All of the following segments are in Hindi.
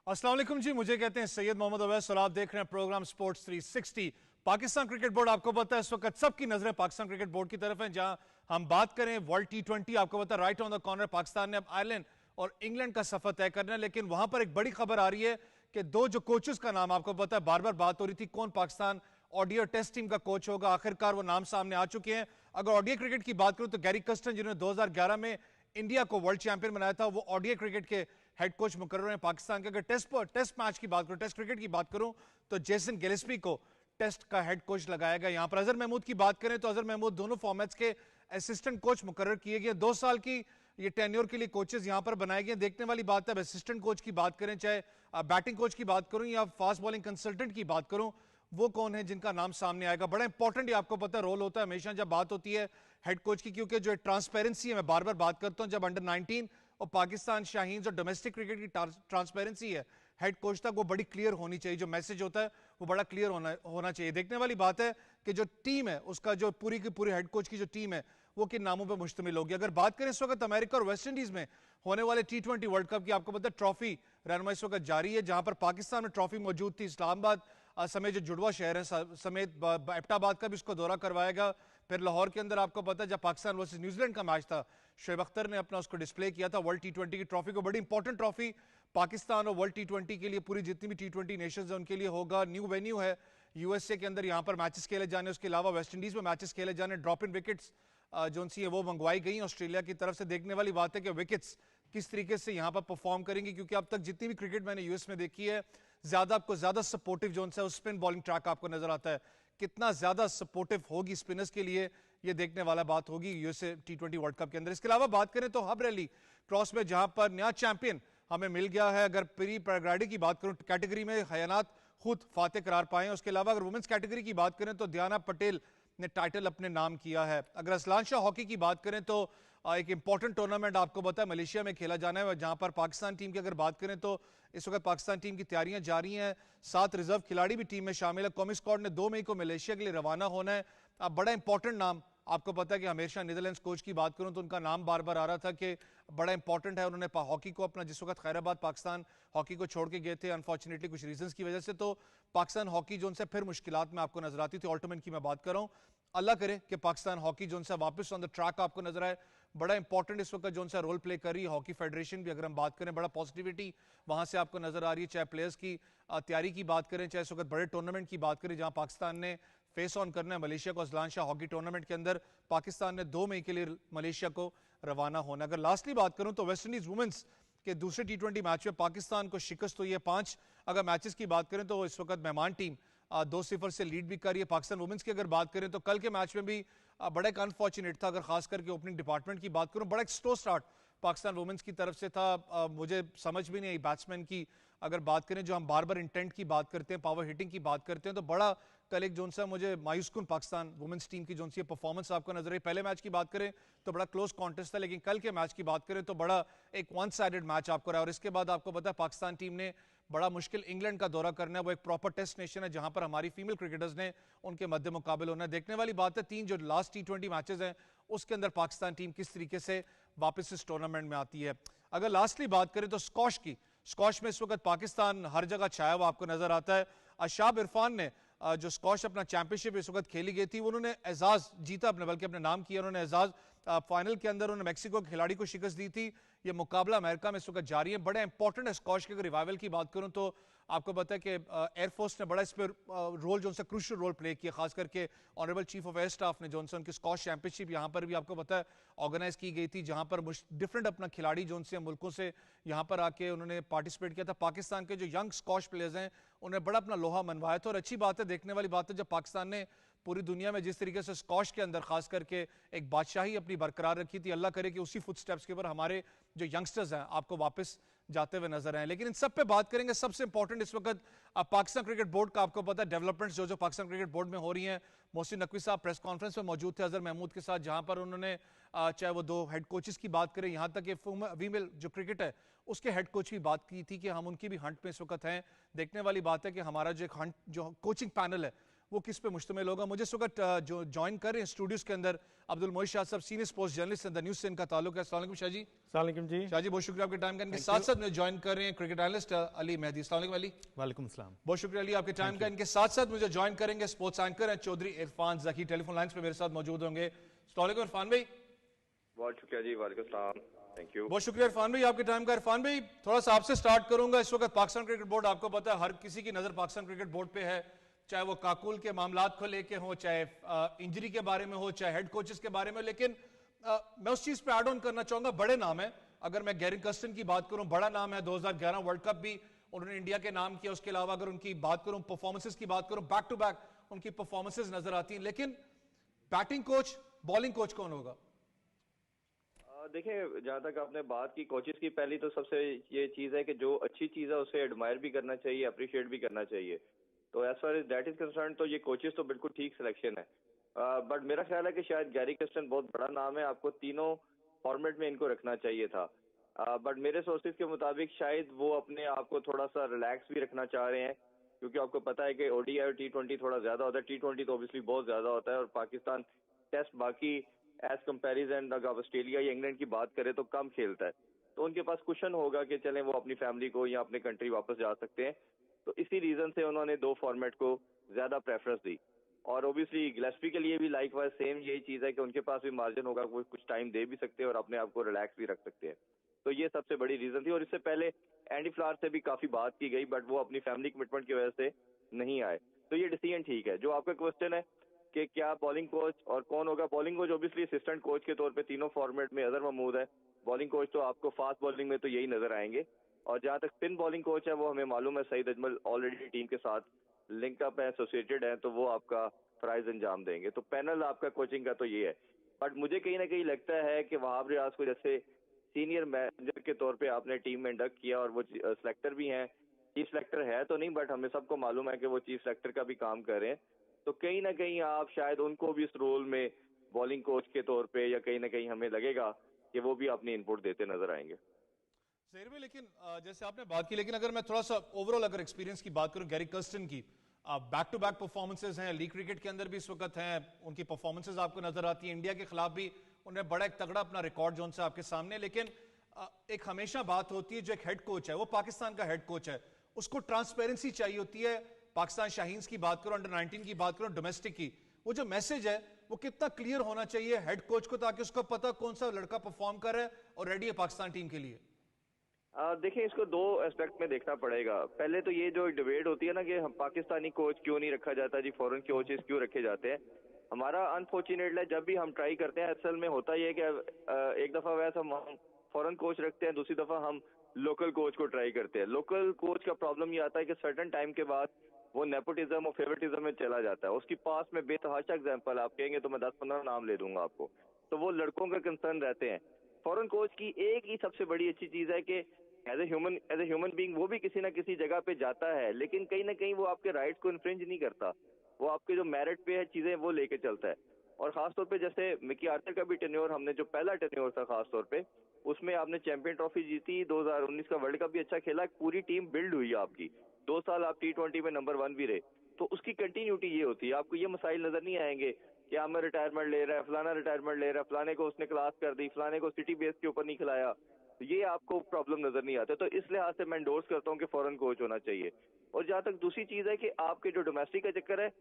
अस्सलाम वालेकुम जी, मुझे कहते हैं सैयद मोहम्मद अवैस और आप देख रहे हैं programme sports 360। Pakistan cricket board, आपको पता है इस वक्त सबकी नजरें पाकिस्तान क्रिकेट बोर्ड की तरफ हैं। जहां हम बात करें वर्ल्ड टी20, आपको पता है right on the corner Pakistan ने अब आयरलैंड और इंग्लैंड का सफर तय करना है। लेकिन वहां पर एक बड़ी खबर आ रही है कि दो जो कोचेस का नाम, आपको पता है बार बार बात हो रही थी कौन पाकिस्तान ओडीआई टेस्ट टीम का कोच होगा, आखिरकार वो नाम सामने आ चुके हैं। अगर ओडीआई क्रिकेट की बात करूं तो गैरी कर्स्टन, जिन्होंने 2011 में इंडिया को वर्ल्ड चैंपियन बनाया था, वो ओडीआई क्रिकेट के हेड कोच मुकर्रर हैं पाकिस्तान के। अगर टेस्ट मैच की बात करूं, टेस्ट क्रिकेट की बात करूं तो जेसन गिलेस्पी को टेस्ट का हेड कोच लगाया गया। यहां पर अजहर महमूद की बात करें तो अजहर महमूद दोनों फॉर्मेट्स के असिस्टेंट कोच मुकर्रर किए गए। 2 साल की ये टेन्योर के लिए कोचेस यहां पर बनाए गए। देखने वाली बात है, असिस्टेंट कोच की बात करें, चाहे बैटिंग कोच की बात करूं या फास्ट बॉलिंग कंसल्टेंट की बात करूं, वो कौन है जिनका नाम सामने आएगा। बड़ा इंपॉर्टेंट, आपको पता है रोल होता है हमेशा जब बात होती है हेड कोच की, क्योंकि जो ट्रांसपेरेंसी है, मैं बार बार बात करता हूं, जब अंडर 19 और पाकिस्तान शाहीन और डोमेस्टिक क्रिकेट की ट्रांसपेरेंसी है हेड कोच तक, वो बड़ी क्लियर होनी चाहिए। जो मैसेज होता है वो बड़ा क्लियर होना चाहिए। देखने वाली बात है कि जो टीम है उसका, जो पूरी की पूरी हेड कोच की जो टीम है वो किन नामों पर मुश्तमिल होगी। अगर बात करें इस वक्त अमेरिका और वेस्ट इंडीज में होने वाले टी20 वर्ल्ड कप की, आपको पता है ट्रॉफी रहनुमाई इस वक्त जारी है। जहां पर पाकिस्तान में ट्रॉफी मौजूद थी, इस्लामाबाद समेत जो जुड़वा शहर है समेत एबटाबाद का भी उसको दौरा करवाएगा। फिर लाहौर के अंदर आपको पता है जब पाकिस्तान वर्सेस न्यूजीलैंड का मैच था, शोएब अख्तर ने अपना उसको डिस्प्ले किया था वर्ल्ड टी20 की ट्रॉफी को। बड़ी इंपॉर्टेंट ट्रॉफी पाकिस्तान और वर्ल्ड टी20 के लिए, पूरी जितनी भी टी20 नेशंस है उनके लिए होगा। न्यू वेन्यू है यूएसए के अंदर, यहां पर मैचेस खेले जाने, उसके अलावा वेस्ट इंडीज में मैचेस खेले जाने। ड्रॉप इन विकेट्स जो सी है वो मंगवाई गई ऑस्ट्रेलिया की तरफ से। देखने वाली बात है कि विकेट्स किस तरीके से यहां पर परफॉर्म करेंगे, क्योंकि अब तक जितनी भी क्रिकेट मैंने यूएस में देखी है, आपको ज्यादा सपोर्टिव जोन है, स्पिन बॉलिंग ट्रैक आपको नजर आता है। कितना ज्यादा सपोर्टिव होगी स्पिनर्स के लिए, ये देखने वाला बात होगी यूएसए टी20 वर्ल्ड कप के अंदर। इसके अलावा बात करें तो हब रैली क्रॉस में, जहां पर नया चैंपियन हमें मिल गया है। अगर प्री पैराग्लाइडिंग की बात करूं, कैटेगरी में हयानात खुद फातेह करार पाए हैं। उसके अलावा अगर वुमेन्स कैटेगरी की बात करें तो दियाना पटेल ने टाइटल अपने नाम किया है। अगर असलान शाह हॉकी की बात करें तो एक इंपॉर्टेंट टूर्नामेंट आपको पता है मलेशिया में खेला जाना है, जहां पर पाकिस्तान टीम की अगर बात करें तो इस वक्त पाकिस्तान टीम की तैयारियां जारी हैं। 7 रिजर्व खिलाड़ी भी टीम में शामिल है। कौमी स्क्वाड ने 2 मई को मलेशिया के लिए रवाना होना है। अब बड़ा इंपॉर्टेंट नाम, आपको पता है कि हमेशा नीदरलैंड्स कोच की बात करूं तो उनका नाम बार बार आ रहा था कि बड़ा इंपॉर्टेंट है। उन्होंने हॉकी को अपना, जिस वक्त खैराबाद पाकिस्तान हॉकी को छोड़ के गए थे अनफॉर्चुनेटली कुछ रीजंस की वजह से, तो पाकिस्तान हॉकी जोन से फिर मुश्किलात में आपको नजर आती थी। ऑल्टोमेंट की मैं बात कर रहा हूं, अल्लाह करे कि पाकिस्तान हॉकी जोन से वापस ऑन द ट्रैक आपको नजर आए। बड़ा इंपॉर्टेंट इस वक्त जोन सा रोल प्ले कर रही है हॉकी फेडरेशन भी। अगर हम बात करें, बड़ा पॉजिटिविटी वहां से आपको नजर आ रही है, चाहे प्लेयर्स की तैयारी की बात करें, चाहे इस वक्त बड़े टूर्नामेंट की बात करें जहां पाकिस्तान ने फेस ऑन करना है मलेशिया को। असलान शाह हॉकी टूर्नामेंट के अंदर पाकिस्तान ने 2 मई के लिए मलेशिया को रवाना होना। अगर लास्टली बात करूं तो वेस्ट इंडीज वुमेन्स के दूसरे टी20 मैच में पाकिस्तान को शिकस्त हुई है 5। अगर मैचेस की बात करें तो इस वक्त मेहमान टीम 2-0 से लीड भी कर रही है। पाकिस्तान वुमेन्स की अगर बात करें तो कल के मैच में भी बड़ा एक अनफॉर्चुनेट था। अगर खास करके ओपनिंग डिपार्टमेंट की बात करूं, बड़ा एक स्लो स्टार्ट पाकिस्तान वुमेन्स की तरफ से था। मुझे समझ भी नहीं आई बैट्समैन की अगर बात करें, जो हम बार बार इंटेंट की बात करते हैं, पावर हिटिंग की बात करते हैं, तो बड़ा कल एक जोन सा मुझे मायूसकुन पाकिस्तान वुमेन्स टीम की जोन सी परफॉर्मेंस आपको नजर आई। पहले मैच की बात करें तो बड़ा क्लोज कॉन्टेस्ट था, लेकिन कल के मैच की बात करें तो बड़ा एक वन साइडेड मैच आपको रहा। और इसके बाद आपको पता है पाकिस्तान टीम ने बड़ा मुश्किल इंग्लैंड का दौरा करना है। वो एक प्रॉपर टेस्ट नेशन है जहां पर हमारी फीमेल क्रिकेटर्स ने उनके मध्य मुकाबले होना है। देखने वाली बात है 3 जो लास्ट टी20 मैचेस हैं उसके अंदर पाकिस्तान टीम किस तरीके से वापस इस टूर्नामेंट में आती है। अगर लास्टली बात करें तो स्कॉश की, स्कॉश में इस वक्त पाकिस्तान हर जगह छाया हुआ आपको नजर आता है। अशाब इरफान ने जो स्कॉश अपना चैंपियनशिप इस वक्त खेली गई थी, उन्होंने एजाज जीता अपने, बल्कि अपने नाम किया उन्होंने एजाज। फाइनल के अंदर उन्होंने मेक्सिको के खिलाड़ी को शिकस्त दी थी। ये मुकाबला अमेरिका में इस वक्त जारी है। बड़ा इंपॉर्टेंट है स्कॉश के। अगर रिवाइवल की बात करूं तो आपको पता है कि एयरफोर्स ने बड़ा इस पर रोल जो क्रूशियल रोल प्ले किया, खास करके honourable chief of air staff ने जो उनकी स्कॉश चैंपियनशिप यहां पर भी आपको पता है ऑर्गेनाइज की गई थी, जहां पर डिफरेंट अपना खिलाड़ी जो से मुल्कों से यहां पर आके उन्होंने पार्टिसिपेट किया था। पाकिस्तान के जो यंग स्कॉश प्लेयर्स हैं उन्हें बड़ा अपना लोहा मनवाया था। और अच्छी बात है, देखने वाली बात है, जब पाकिस्तान ने पूरी दुनिया में जिस तरीके से स्कॉश के अंदर खास करके एक बादशाही अपनी बरकरार रखी थी, अल्लाह करे कि उसी फुटस्टेप्स के ऊपर हमारे जो यंगस्टर्स हैं आपको वापस जाते हुए नजर आए। लेकिन इन सब पे बात करेंगे, सबसे इंपॉर्टेंट इस वक्त पाकिस्तान क्रिकेट बोर्ड का आपको पता है डेवलपमेंट्स जो पाकिस्तान क्रिकेट बोर्ड में हो रही हैं। मोहसिन नकवी साहब प्रेस कॉन्फ्रेंस में मौजूद थे अजहर महमूद के साथ, जहां पर उन्होंने चाहे वो 2 हेड कोचेस की बात करें, यहां तक कि फीमेल जो क्रिकेट है उसके हेड कोच की बात की थी कि हम उनकी भी हंट में इस वक्त हैं। देखने वाली बात है कि हमारा जो एक हंट जो कोचिंग पैनल है वो किस पे मुश्तमिल होगा। मुझे इस वक्त जो ज्वाइन कर रहे हैं स्टूडियोज के अंदर अब्दुल मोइज शाह साहब, senior sports journalist the news से इनका ताल्लुक है। अस्सलाम वालेकुम शाह जी। जी। शाह जी बहुत शुक्रिया आपके टाइम का। इनके साथ साथ मुझे ज्वाइन कर रहे हैं क्रिकेट एनालिस्ट अली मेहदी। अस्सलाम वालेकुम अली। वालेकुम सलाम। बहुत शुक्रिया अली आपके टाइम का। इनके साथ साथ मुझे ज्वाइन करेंगे स्पोर्ट्स एंकर हैं चौधरी इरफान जकी, टेलीफोन लाइंस पे मेरे साथ मौजूद होंगे। अस्सलाम वालेकुम इरफान भाई। बहुत शुक्रिया जी, वालेकुम सलाम, थैंक यू। बहुत शुक्रिया इरफान भाई आपके टाइम का। इरफान भाई थोड़ा सा आपसे स्टार्ट करूंगा। इस वक्त पाकिस्तान क्रिकेट बोर्ड, आपको पता है हर किसी की नजर पाकिस्तान क्रिकेट बोर्ड पे है, चाहे वो काकुल के मामलात को लेके हो, चाहे इंजरी के बारे में हो, चाहे हेड कोचेस के बारे में। लेकिन मैं उस चीज पे ऐड ऑन करना चाहूंगा, बड़े नाम है। अगर मैं गैरी कर्स्टन की बात करूं, बड़ा नाम है, 2011 वर्ल्ड कप भी उन्होंने इंडिया के नाम किया। उसके अलावा अगर उनकी बात करूं, परफॉर्मेंसेस की बात करूं, बैक टू बैक उनकी परफॉर्मेंसेस नजर आती हैं। लेकिन बैटिंग कोच, बॉलिंग कोच कौन होगा? देखिए, जहाँ तक आपने बात की कोचेस की, पहली तो सबसे ये चीज़ है कि जो अच्छी चीज़ है उसे एडमायर भी करना चाहिए, अप्रिशिएट भी करना चाहिए। तो as far as that is concern तो ये कोचेस तो बिल्कुल ठीक सिलेक्शन है। बट मेरा ख्याल है कि शायद गैरी कर्स्टन बहुत बड़ा नाम है, आपको तीनों फॉर्मेट में इनको रखना चाहिए था। बट मेरे सोर्सेज के मुताबिक शायद वो अपने आप को थोड़ा सा रिलैक्स भी रखना चाह रहे हैं, क्योंकि आपको पता है कि ओडीआई और टी20 थोड़ा ज्यादा होता है। टी20 तो ऑब्वियसली बहुत ज्यादा होता है, और पाकिस्तान टेस्ट बाकी एज कंपेरिजन अगर ऑस्ट्रेलिया या इंग्लैंड की बात करें तो कम खेलता है। तो उनके पास कुशन होगा कि चलें वो अपनी फैमिली को या अपने कंट्री वापस जा सकते हैं। तो इसी रीजन से उन्होंने दो फॉर्मेट को ज्यादा प्रेफरेंस दी। और ओबियसली गिलेस्पी के लिए भी लाइक वाइज सेम यही चीज है कि उनके पास भी मार्जिन होगा, वो कुछ टाइम दे भी सकते हैं और अपने आप को रिलैक्स भी रख सकते हैं। तो ये सबसे बड़ी रीजन थी। और इससे पहले एंडी फ्लावर से भी काफी बात की गई, बट वो अपनी फैमिली कमिटमेंट की वजह से नहीं आए। तो ये डिसीजन ठीक है। जो आपका क्वेश्चन है कि क्या बॉलिंग कोच और कौन होगा, bowling coach obviously assistant coach के तौर पे तीनों फॉर्मेट में अजहर महमूद है। बॉलिंग कोच तो आपको फास्ट बॉलिंग में तो यही नजर आएंगे। और जहां तक स्पिन बॉलिंग कोच है, वो हमें मालूम है सईद अजमल ऑलरेडी टीम के साथ लिंकअप है, एसोसिएटेड है, तो वो आपका प्राइज अंजाम देंगे। तो पैनल आपका कोचिंग का तो ये है। बट मुझे कहीं ना कहीं लगता है कि वहाब रियाज को जैसे सीनियर मैनेजर के तौर पे आपने टीम में इंडक्ट किया, और वो सिलेक्टर भी हैं, चीफ सिलेक्टर है तो नहीं, बट हमें सबको मालूम है कि वो चीफ सिलेक्टर का भी काम कर रहे हैं। तो कहीं ना कहीं आप शायद उनको भी इस रोल में बॉलिंग कोच के तौर पे, या कहीं ना कहीं हमें लगेगा कि वो भी अपनी इनपुट देते नजर आएंगे। ज़हीर में, लेकिन जैसे आपने बात की, लेकिन अगर मैं थोड़ा सा ओवरऑल अगर एक्सपीरियंस की बात करूं गैरी कर्स्टन की, बैक टू बैक परफॉर्मेंसेज हैं, लीग क्रिकेट के अंदर भी इस वक्त हैं, उनकी परफॉर्मेंसेज आपको नजर आती है। इंडिया के खिलाफ भी उन्हें बड़ा एक तगड़ा अपना रिकॉर्ड जो उनसे आपके सामने। लेकिन एक हमेशा बात होती है, जो एक हेड कोच है, वो पाकिस्तान का हेड कोच है, उसको ट्रांसपेरेंसी चाहिए होती है। पाकिस्तान शाहीन्स की बात करो, अंडर 19 की बात करो, डोमेस्टिक की, वो जो मैसेज है वो कितना क्लियर होना चाहिए हेड कोच को, ताकि उसको पता कौन सा लड़का परफॉर्म कर रहा है और रेडी है पाकिस्तान टीम के लिए। देखिए, इसको दो एस्पेक्ट में देखना पड़ेगा। पहले तो ये जो डिबेट होती है ना कि हम पाकिस्तानी कोच क्यों नहीं रखा जाता जी, फॉरेन कोचेस क्यों रखे जाते हैं। हमारा अनफॉर्चुनेटली जब भी हम ट्राई करते हैं, असल में होता ये है कि एक दफा वैसे हम फॉरेन कोच रखते हैं, दूसरी दफा हम लोकल कोच को ट्राई करते हैं। लोकल कोच का प्रॉब्लम ये आता है कि सर्टन टाइम के बाद वो नेपोटिज्म और फेवरेटिज्म में चला जाता है। उसकी पास में बेतहाशा एग्जाम्पल आप कहेंगे तो मैं 10-15 नाम ले दूंगा आपको। तो वो लड़कों का कंसर्न रहते हैं। फॉरेन कोच की एक ही सबसे बड़ी अच्छी चीज है कि एज ए ह्यूमन बीइंग वो भी किसी ना किसी जगह पे जाता है, लेकिन कहीं ना कहीं वो आपके राइट्स को इन्फ्रिंज नहीं करता। वो आपके जो मेरिट पे है चीजें वो लेके चलता है। और खासतौर पे जैसे मिकी आर्चर का भी टेन्योर, हमने जो पहला टेन्योर था खासतौर पे, उसमें आपने चैंपियन ट्रॉफी जीती, 2019 का वर्ल्ड कप भी अच्छा खेला, पूरी टीम बिल्ड हुई आपकी, 2 साल आप टी20 में नंबर 1 भी रहे। तो उसकी कंटिन्यूटी ये होती है। आपको ये मसाइल नजर नहीं आएंगे कि आमिर रिटायरमेंट ले रहा है, फलाना रिटायरमेंट ले रहा है, फलाने को उसने क्लास कर दी, फलाने को सिटी बेस के ऊपर नहीं खिलाया, तो ये आपको प्रॉब्लम नजर नहीं आते। तो इस लिहाज से मैं एंडोर्स करता हूँ कि फॉरेन कोच होना चाहिए। और जहां तक दूसरी चीज है कि आपके जो डोमेस्टिक का चक्कर है,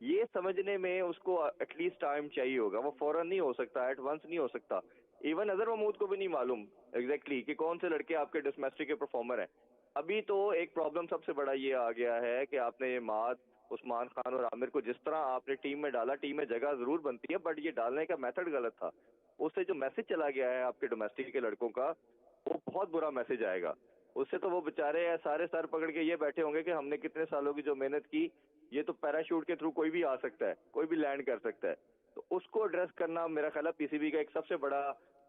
ये समझने में उसको एटलीस्ट टाइम चाहिए होगा। वो फौरन नहीं हो सकता, एट वंस नहीं हो सकता। इवन अजहर महमूद को भी नहीं मालूम एग्जैक्टली कि कौन से लड़के आपके डोमेस्टिक के परफॉर्मर हैं। अभी तो एक प्रॉब्लम सबसे बड़ा ये आ गया है कि आपने ये माद, उस्मान खान और आमिर को जिस तरह आपने टीम में डाला, टीम में जगह जरूर बनती है, बट ये डालने का मेथड गलत था। उससे जो मैसेज चला गया है आपके डोमेस्टिक के लड़कों का, वो बहुत बुरा मैसेज आएगा। उससे तो वो बेचारे सारे सर पकड़ के ये बैठे होंगे कि हमने कितने सालों की जो मेहनत की, ये तो पैराशूट के थ्रू कोई भी आ सकता है, कोई भी लैंड कर सकता है। तो उसको एड्रेस करना मेरा ख्याल है पीसीबी का एक सबसे बड़ा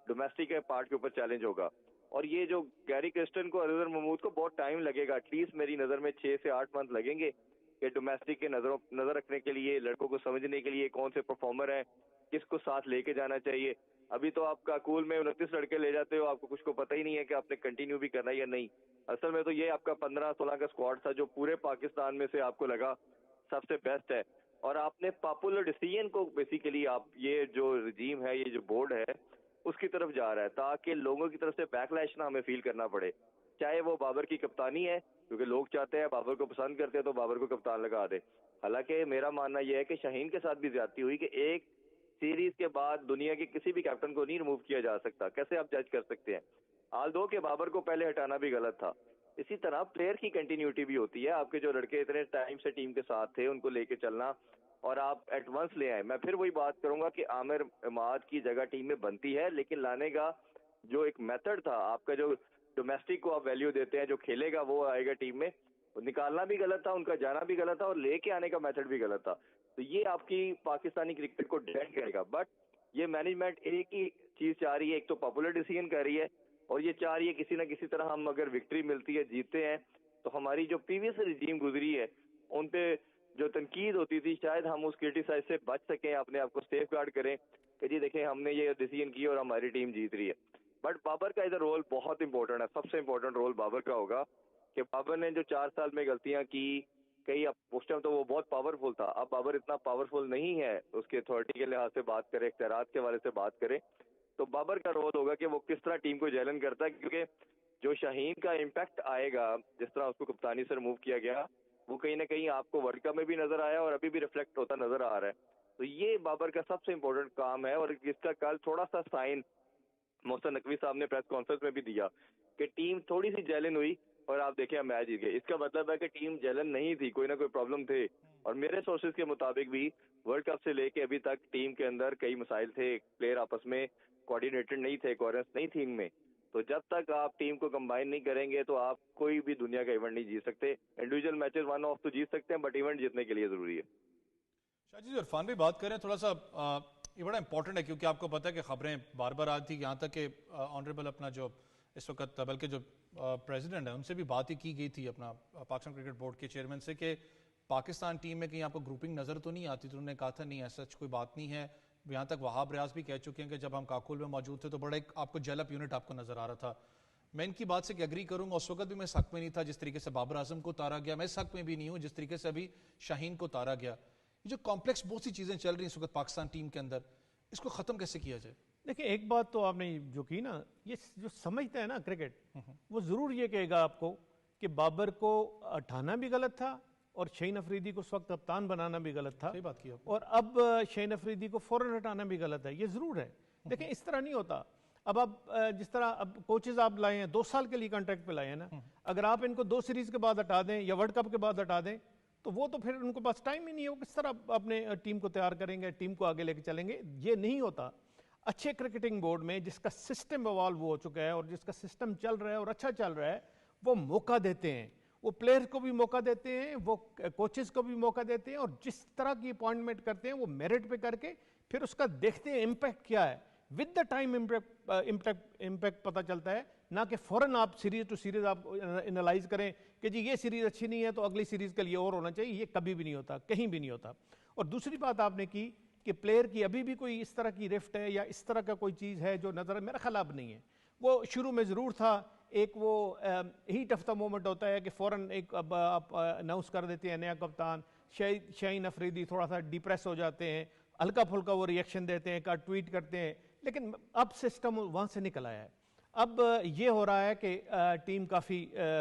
डोमेस्टिक के पार्ट के ऊपर चैलेंज होगा। और ये जो गैरी क्रिस्टन को, अजहर महमूद को बहुत टाइम लगेगा, एटलीस्ट मेरी नजर में 6 से 8 मंथ लगेंगे कि डोमेस्टिक के नजर रखने के लिए, लड़कों को समझने के लिए कौन से परफॉर्मर है, किसको साथ लेके जाना चाहिए। अभी तो आप काकूल में 29 लड़के ले जाते हो, आपको कुछ को पता ही नहीं है कि आपने कंटिन्यू भी करना है या नहीं। असल में तो ये आपका 15-16 का स्क्वाड था जो पूरे पाकिस्तान में से आपको लगा सबसे बेस्ट है। और आपने पॉपुलर डिसीजन को बेसिकली आप ये जो रजीम है, ये जो बोर्ड है, उसकी तरफ जा रहा है ताकि लोगों की तरफ से बैकलैश ना हमें फील करना पड़े। चाहे वो बाबर की कप्तानी है, क्योंकि लोग चाहते हैं, बाबर को पसंद करते हैं तो बाबर को कप्तान लगा दे। हालांकि मेरा मानना यह है कि शाहीन के साथ भी ज्यादती हुई कि एक सीरीज के बाद दुनिया के किसी भी कैप्टन को नहीं रिमूव किया जा सकता। कैसे आप जज कर सकते हैं? आल दो के बाबर को पहले हटाना भी गलत था। इसी तरह प्लेयर की कंटिन्यूटी भी होती है। आपके जो लड़के इतने टाइम से टीम के साथ थे, उनको लेके चलना और आप एट वंस ले आए। मैं फिर वही बात करूंगा कि आमिर इमाद की जगह टीम में बनती है, लेकिन लाने का जो एक मेथड था, आपका जो डोमेस्टिक को आप वैल्यू देते हैं, जो खेलेगा वो आएगा टीम में, वो निकालना भी गलत था, उनका जाना भी गलत था और लेके आने का मेथड भी गलत था। तो ये आपकी पाकिस्तानी क्रिकेट को डेड करेगा। बट ये मैनेजमेंट एक ही चीज चाह रही है, एक तो पॉपुलर डिसीजन कर रही है और ये चाह रही है किसी ना किसी तरह हम अगर विक्ट्री मिलती है, जीतते हैं, तो हमारी जो प्रीवियस रिजीम गुजरी है उन पे जो तनकीद होती थी, शायद हम उस क्रिटिसाइज से बच सकें, अपने आप को सेफ गार्ड करें कि जी देखें हमने ये डिसीजन किया और हमारी टीम जीत रही है। बट बाबर का इधर रोल बहुत इंपॉर्टेंट है। सबसे इंपॉर्टेंट रोल बाबर का होगा कि बाबर ने जो 4 साल में गलतियां की, कई उस टाइम तो वो बहुत पावरफुल था, अब बाबर इतना पावरफुल नहीं है, उसके अथॉरिटी के लिहाज से बात करें, इख्तियारात के हवाले से बात करें, तो बाबर का रोल होगा कि वो किस तरह टीम को जैलन करता है। क्योंकि जो शाहीन का इम्पैक्ट आएगा, जिस तरह उसको कप्तानी से रिमूव किया गया, वो कहीं ना कहीं आपको वर्ल्ड कप में भी नजर आया और अभी भी रिफ्लेक्ट होता नजर आ रहा है। तो ये बाबर का सबसे इंपॉर्टेंट काम है और इसका कल थोड़ा सा साइन मोहसिन नकवी साहब ने प्रेस कॉन्फ्रेंस में भी दिया कि टीम थोड़ी सी जैलन हुई और आप देखें मैच जीत गए। इसका मतलब है कि टीम जैलन नहीं थी, कोई ना कोई प्रॉब्लम थे। और मेरे सोर्सेज के मुताबिक भी वर्ल्ड कप से लेके अभी तक टीम के अंदर कई मसाइल थे, प्लेयर आपस में कोऑर्डिनेटेड नहीं थे, कोहेरेंस नहीं थी इनमें। तो जब तक आप टीम को कंबाइन नहीं करेंगे तो आप कोई भी दुनिया का इवेंट नहीं जीत सकते। इंडिविजुअल मैचेस वन ऑफ तो जीत सकते हैं, बट इवेंट जीतने के लिए जरूरी है। शाजी जी, इरफान भी बात करें थोड़ा सा, ये बड़ा इंपॉर्टेंट है क्योंकि आपको पता है कि खबरें बार बार आती थी, यहाँ तक कि ऑनरेबल अपना जो इस वक्त बल्कि जो प्रेसिडेंट है उनसे भी बात ही की गई थी अपना पाकिस्तान क्रिकेट बोर्ड के चेयरमैन से कि पाकिस्तान टीम में कहीं आपको ग्रुपिंग नज़र तो नहीं आती। तो उन्होंने कहा था नहीं ऐसा कोई बात नहीं है। यहाँ तक वहाब रियाज भी कह चुके हैं कि जब हम काकुल में मौजूद थे तो बड़ा एक आपको जेलअप यूनिट आपको नजर आ रहा था। मैं इनकी बात से एग्री करूंगा, उस वक्त भी मैं इस हक में नहीं था जिस तरीके से बाबर आजम को उतारा गया, मैं इस हक में भी नहीं हूँ जिस तरीके से अभी शाहीन को उतारा गया। ये जो कॉम्प्लेक्स बहुत सी चीजें चल रही हैं इस वक्त पाकिस्तान टीम के अंदर, इसको खत्म कैसे किया जाए? देखिए, एक बात तो आपने जो की ना, ये जो समझते हैं ना क्रिकेट, वो जरूर ये कहेगा आपको कि बाबर को हटाना भी गलत था और शहीन अफरीदी को उस वक्त कप्तान बनाना भी गलत था। सही बात की आपने। और अब शहीन अफरीदी को फौरन हटाना भी गलत है, ये जरूर है। देखिए, इस तरह नहीं होता। अब आप जिस तरह अब कोचेज आप लाए हैं, 2 साल के लिए कॉन्ट्रैक्ट पे लाए हैं ना, अगर आप इनको 2 सीरीज के बाद हटा दें या वर्ल्ड कप के बाद हटा दें तो वो तो फिर उनको पास टाइम ही नहीं है, वो किस तरह अपने टीम को तैयार करेंगे, टीम को आगे लेके चलेंगे। ये नहीं होता। अच्छे क्रिकेटिंग बोर्ड में जिसका सिस्टम इवॉल्व हो चुका है और जिसका सिस्टम चल रहा है और अच्छा चल रहा है, वो मौका देते हैं, वो प्लेयर्स को भी मौका देते हैं, वो कोचेस को भी मौका देते हैं और जिस तरह की अपॉइंटमेंट करते हैं वो मेरिट पे करके फिर उसका देखते हैं इम्पैक्ट क्या है। विद द टाइम इम्पैक्ट पता चलता है, ना कि फौरन आप सीरीज टू सीरीज आप एनालाइज करें कि जी ये सीरीज अच्छी नहीं है तो अगली सीरीज के लिए और होना चाहिए। ये कभी भी नहीं होता, कहीं भी नहीं होता। और दूसरी बात आपने की कि प्लेयर की अभी भी कोई इस तरह की रिफ्ट है या इस तरह का कोई चीज़ है जो नज़र मेरा ख्याल अब नहीं है। वो शुरू में ज़रूर था, एक वो हीट ऑफ द मोमेंट होता है कि फ़ौरन एक अब आप अनाउंस कर देते हैं नया कप्तान। शाहीन अफरीदी थोड़ा सा डिप्रेस हो जाते हैं, हल्का फुल्का वो रिएक्शन देते हैं, का ट्वीट करते हैं, लेकिन अब सिस्टम वहाँ से निकल आया है। अब ये हो रहा है कि टीम काफ़ी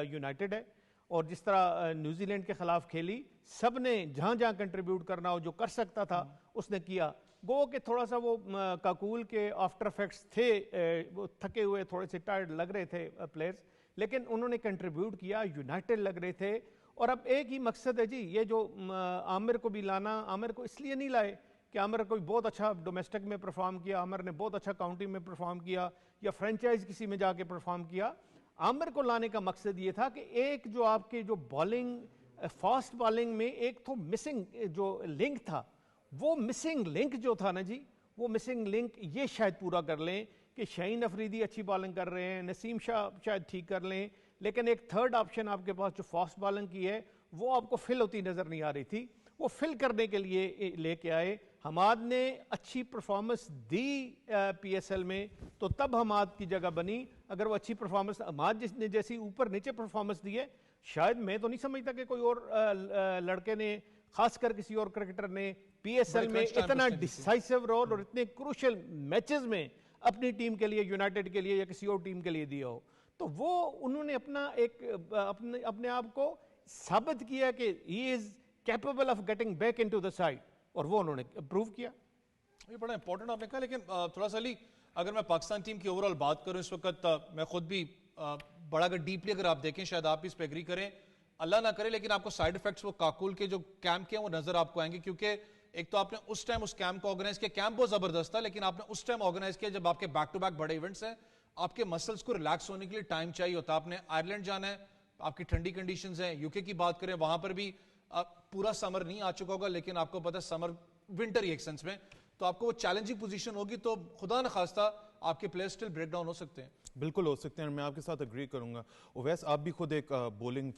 यूनाइटेड है और जिस तरह न्यूजीलैंड के खिलाफ खेली, सब ने जहाँ जहाँ कंट्रीब्यूट करना हो, जो कर सकता था उसने किया। गो के थोड़ा सा वो काकूल के आफ्टर इफेक्ट्स थे, वो थके हुए थोड़े से टायर्ड लग रहे थे प्लेयर्स, लेकिन उन्होंने कंट्रीब्यूट किया, यूनाइटेड लग रहे थे। और अब एक ही मकसद है जी, ये जो आमिर को भी लाना, आमिर को इसलिए नहीं लाए कि आमिर कोई बहुत अच्छा डोमेस्टिक में परफॉर्म किया, आमिर ने बहुत अच्छा काउंटी में परफॉर्म किया या फ्रेंचाइज किसी में जाके परफॉर्म किया। आमिर को लाने का मकसद ये था कि एक जो आपके जो बॉलिंग, फास्ट बॉलिंग में एक तो मिसिंग जो लिंक था, वो मिसिंग लिंक जो था ना जी, वो मिसिंग लिंक ये शायद पूरा कर लें कि शाहीन अफरीदी अच्छी बॉलिंग कर रहे हैं, नसीम शाह शायद ठीक कर लें, लेकिन एक थर्ड ऑप्शन आपके पास जो फास्ट बॉलिंग की है वो आपको फिल होती नज़र नहीं आ रही थी। वो फिल करने के लिए लेके आए। हमाद ने अच्छी परफॉर्मेंस दी पीएसएल में, तो तब हमाद की जगह बनी। अगर वो अच्छी परफॉर्मेंस हमाद जिसने जैसी ऊपर नीचे परफॉर्मेंस दी है, शायद मैं तो नहीं समझता कि कोई और लड़के ने खासकर किसी और क्रिकेटर ने पीएसएल में crunch time इतना उसने दी थी। डिसाइसिव रोल और इतने क्रूशियल मैचेस में अपनी टीम के लिए, यूनाइटेड के लिए या किसी और टीम के लिए दिया हो, तो वो उन्होंने अपना एक अपने अपने आप को साबित किया कि he is capable of getting back into the side, और वो उन्होंने प्रूव किया। ये बड़ा इंपॉर्टेंट आपने कहा, लेकिन थोड़ा सा अली, अगर मैं पाकिस्तान टीम की ओवरऑल बात करूं इस वक्त, मैं खुद भी बड़ा अगर डीपली अगर आप देखें, शायद आप इस पे एग्री करें, अल्लाह ना करे लेकिन आपको साइड इफेक्ट्स वो काकुल के जो कैंप के हैं वो नजर आपको आएंगे, क्योंकि एक तो आपने उस टाइम उस कैंप को ऑर्गेनाइज किया, कैंप बहुत जबरदस्त था, लेकिन आपने उस टाइम ऑर्गेनाइज किया जब आपके बैक टू बैक बड़े इवेंट्स हैं, आपके मसल्स को रिलैक्स होने के लिए टाइम चाहिए होता है। आपने आयरलैंड जाना है, आपकी ठंडी कंडीशंस हैं, यूके की बात करें वहां पर भी पूरा समर नहीं आ चुका होगा, लेकिन आपको पता है समर विंटर ही एक सेंस में, तो आपको वो चैलेंजिंग पोजीशन होगी, तो खुदा न खास्ता आपके प्लेयर्स स्टिल ब्रेक डाउन हो सकते हैं। बिल्कुल हो सकते हैं, मैं आपके साथ एग्री करूंगा। ओवैस, आप भी खुद एक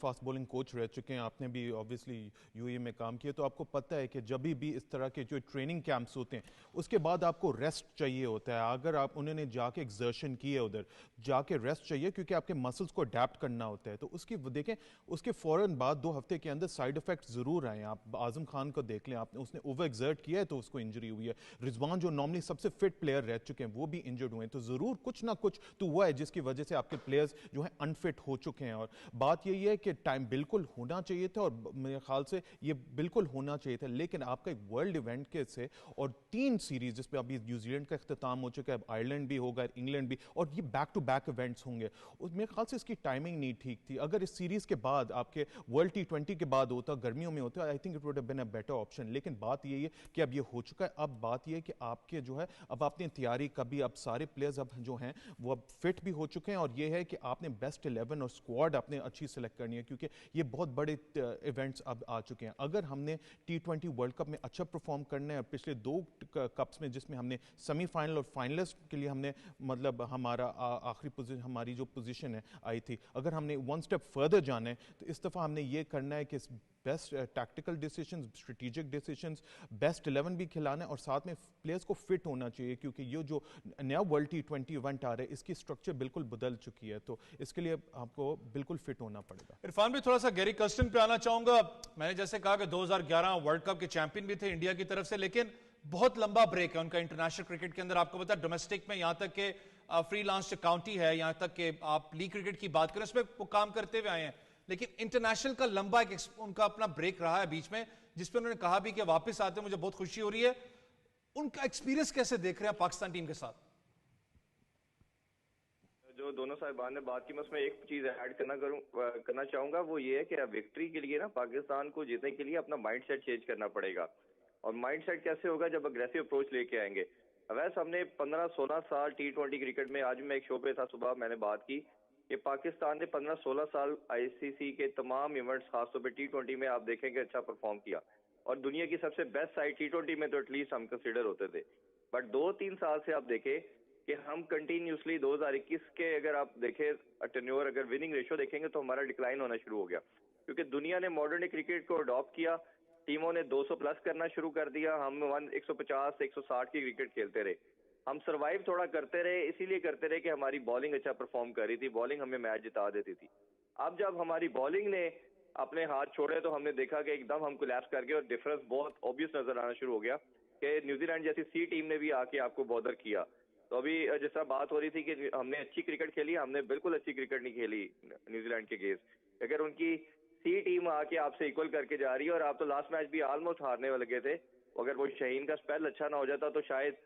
फास्ट बॉलिंग कोच रह चुके हैं, आपने भी ऑब्वियसली यूएई में काम किया, तो आपको पता है कि जब भी इस तरह के जो ट्रेनिंग कैंप्स होते हैं उसके बाद आपको रेस्ट चाहिए होता है। अगर आप उन्होंने जाके एक्सर्शन की है, उधर जाके रेस्ट चाहिए, क्योंकि आपके मसल्स को अडेप्ट करना होता है। तो उसकी देखें, उसके फ़ौरन बाद 2 हफ्ते के अंदर साइड इफेक्ट ज़रूर आए। आप आजम खान को देख लें, आपने उसने ओवर एक्सर्ट किया है तो उसको इंजरी हुई है। रिजवान जो नॉर्मली सबसे फिट प्लेयर रह चुके हैं वो भी इंजर्ड हुए हैं, तो ज़रूर कुछ ना कुछ तो हुआ है जिसकी वजह से आपके प्लेयर्स जो हैं अनफिट हो चुके हैं। और बात यही है कि टाइम बिल्कुल होना चाहिए था, और मेरे ख्याल से ये बिल्कुल होना चाहिए था, लेकिन आपका एक वर्ल्ड इवेंट के से और 3 सीरीज जिसमें अभी न्यूजीलैंड का इख्तिताम हो चुका है, आयरलैंड भी होगा, इंग्लैंड भी, और ये बैक टू बैक इवेंट्स होंगे, मेरे ख्याल से इसकी टाइमिंग नहीं ठीक थी। अगर इस सीरीज के बाद आपके वर्ल्ड T20 के बाद होता, गर्मियों में होता, I think it would have been a better option. लेकिन बात यही है कि अब ये हो चुका है। अब बात यह है कि आपके जो है अब आपने तैयारी कभी, अब सारे प्लेयर्स अब जो हैं वो अब फिट भी हो चुके हैं, और ये है कि आपने बेस्ट 11 और स्क्वाड आपने अच्छी सेलेक्ट करनी है, क्योंकि ये बहुत बड़े इवेंट्स अब आ चुके हैं। अगर हमने T20 वर्ल्ड कप में अच्छा परफॉर्म करना है, पिछले 2 कप्स में जिसमें हमने सेमीफाइनल और फाइनलिस्ट के लिए हमने मतलब हमारा आखिरी पोजीशन, हमारी जो पोजीशन है आई थी, अगर हमने 1 स्टेप फर्दर जाना है तो इस दफ़ा हमने ये करना है कि best tactical decisions, strategic decisions, best 11 भी खिलाना है, और साथ में प्लेयर्स को फिट होना चाहिए, क्योंकि ये जो नया वर्ल्ड T20 इवेंट आ रहा है इसकी स्ट्रक्चर बिल्कुल बदल चुकी है, तो इसके लिए आपको बिल्कुल फिट होना पड़ेगा। इरफान भी थोड़ा सा गैरी कर्स्टन पे आना चाहूंगा। मैंने जैसे कहा कि 2011 वर्ल्ड कप के चैंपियन भी थे इंडिया की तरफ से, लेकिन बहुत लंबा ब्रेक है उनका इंटरनेशनल क्रिकेट के अंदर। आपको पता है डोमेस्टिक में यहाँ तक के फ्रीलांस काउंटी है, यहाँ तक कि आप लीग क्रिकेट की बात करें उसमें वो काम करते हुए आए हैं, लेकिन इंटरनेशनल का लंबा एक उनका अपना ब्रेक रहा है बीच में, जिसपे उन्होंने कहा भी कि वापस आते मुझे बहुत खुशी हो रही है। उनका एक्सपीरियंस कैसे देख रहे हैं पाकिस्तान टीम के साथ? जो दोनों साहिबान ने बात की, मैं उसमें एक चीज ऐड करना चाहूंगा, वो ये है कि विक्ट्री के लिए ना पाकिस्तान को जीतने के लिए अपना माइंड सेट चेंज करना पड़ेगा। और माइंड सेट कैसे होगा? जब अग्रेसिव अप्रोच लेके आएंगे। वैसे हमने 15-16 साल T20 क्रिकेट में, आज मैं एक शो पे था सुबह, मैंने बात की कि पाकिस्तान ने 15-16 साल आईसीसी के तमाम इवेंट्स, खासतौर पे T20 में आप देखेंगे अच्छा परफॉर्म किया, और दुनिया की सबसे बेस्ट साइड T20 में तो एटलीस्ट हम कंसिडर होते थे। बट 2-3 साल से आप देखें कि हम कंटिन्यूसली 2021 के अगर आप देखें टेन्योर, अगर विनिंग रेशियो देखेंगे तो हमारा डिक्लाइन होना शुरू हो गया, क्योंकि दुनिया ने मॉडर्न डे क्रिकेट को अडॉप्ट किया, टीमों ने 200 प्लस करना शुरू कर दिया, हम 150 से 160 की क्रिकेट खेलते रहे। हम सरवाइव थोड़ा करते रहे, इसीलिए करते रहे कि हमारी बॉलिंग अच्छा परफॉर्म कर रही थी, बॉलिंग हमें मैच जिता देती थी। अब जब हमारी बॉलिंग ने अपने हाथ छोड़े तो हमने देखा कि एकदम हम कोलैप्स कर गए, और डिफरेंस बहुत ऑब्वियस नजर आना शुरू हो गया कि न्यूजीलैंड जैसी सी टीम ने भी आके आपको बॉदर किया। तो अभी जिस तरह बात हो रही थी कि हमने अच्छी क्रिकेट खेली, हमने बिल्कुल अच्छी क्रिकेट नहीं खेली न्यूजीलैंड के अगेंस्ट। अगर उनकी सी टीम आके आपसे इक्वल करके जा रही है, और आप तो लास्ट मैच भी ऑलमोस्ट हारने वाले गए थे, अगर वो शाहीन का स्पेल अच्छा ना हो जाता तो शायद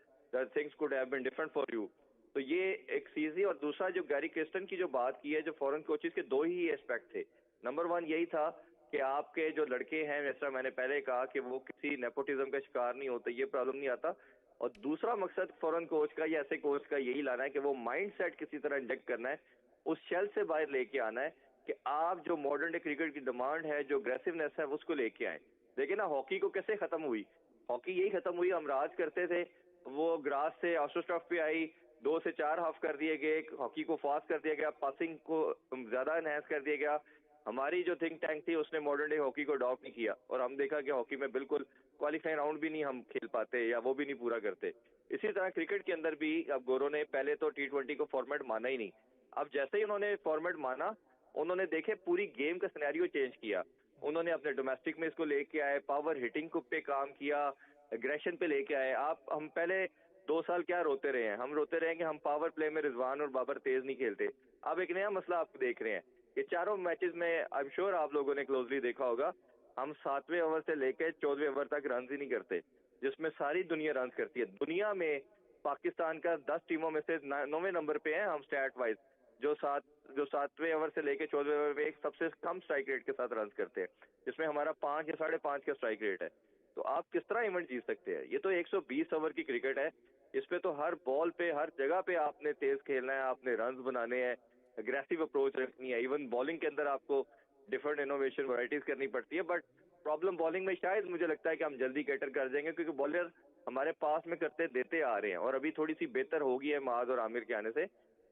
things could have been different for you. तो ये एक चीज ही। और दूसरा जो गैरी क्रिस्टन की जो बात की है, जो फॉरेन कोचेस के 2 ही एस्पेक्ट थे। नंबर 1 यही था कि आपके जो लड़के हैं, जैसा मैंने पहले कहा, कि वो किसी नेपोटिज्म का शिकार नहीं होते, ये प्रॉब्लम नहीं आता। और दूसरा मकसद फॉरेन कोच का या ऐसे कोच का यही लाना है कि वो माइंड सेट किसी तरह इंजेक्ट करना है, उस शेल से बाहर लेके आना है कि आप जो मॉडर्न डे क्रिकेट की डिमांड है, जो अग्रेसिवनेस है, उसको लेके आए। देखिए ना, हॉकी को कैसे खत्म हुई? हॉकी यही खत्म हुई, हम राज करते थे, वो ग्रास से ऑस्ट्रोस्टफ पे आई, 2 से 4 हाफ कर दिए गए, हॉकी को फास्ट कर दिया गया, पासिंग को ज्यादा एनहांस कर दिया गया। हमारी जो थिंक टैंक थी उसने मॉडर्न डे हॉकी को अडॉप्ट नहीं किया, और हम देखा कि हॉकी में बिल्कुल क्वालिफाइंग राउंड भी नहीं हम खेल पाते, या वो भी नहीं पूरा करते। इसी तरह क्रिकेट के अंदर भी अब गोरो ने पहले तो T20 को फॉर्मेट माना ही नहीं। अब जैसे ही उन्होंने फॉर्मेट माना, उन्होंने देखे पूरी गेम का सिनेरियो चेंज किया। उन्होंने अपने डोमेस्टिक में इसको लेके आए, पावर हिटिंग पे काम किया, एग्रेशन पे लेके आए। हम पहले 2 साल क्या रोते रहे हैं, हम रोते रहे हैं कि हम पावर प्ले में रिजवान और बाबर तेज नहीं खेलते। अब एक नया मसला आप देख रहे हैं, ये चारों मैचेस में आई एम श्योर आप लोगों ने क्लोजली देखा होगा, हम 7वें ओवर से लेकर 14वें ओवर तक रन ही नहीं करते, जिसमें सारी दुनिया रन करती है। दुनिया में पाकिस्तान का 10 टीमों में से 9वें नंबर पे हैं हम स्टैट वाइज, जो 7वें ओवर से लेकर 14वें ओवर में एक सबसे कम स्ट्राइक रेट के साथ रन करते हैं, जिसमें हमारा 5 या 5.5 का स्ट्राइक रेट है। तो आप किस तरह इवेंट जीत सकते हैं? ये तो 120 ओवर की क्रिकेट है, इस पे तो हर बॉल पे हर जगह पे आपने तेज खेलना है, आपने रन बनाने हैं, अग्रेसिव अप्रोच रखनी है। इवन बॉलिंग के अंदर आपको डिफरेंट इनोवेशन वैरायटीज करनी पड़ती है, बट प्रॉब्लम बॉलिंग में शायद मुझे लगता है कि हम जल्दी कैटर कर जाएंगे, क्योंकि बॉलर हमारे पास में करते देते आ रहे हैं और अभी थोड़ी सी बेहतर होगी है माज और आमिर के आने से।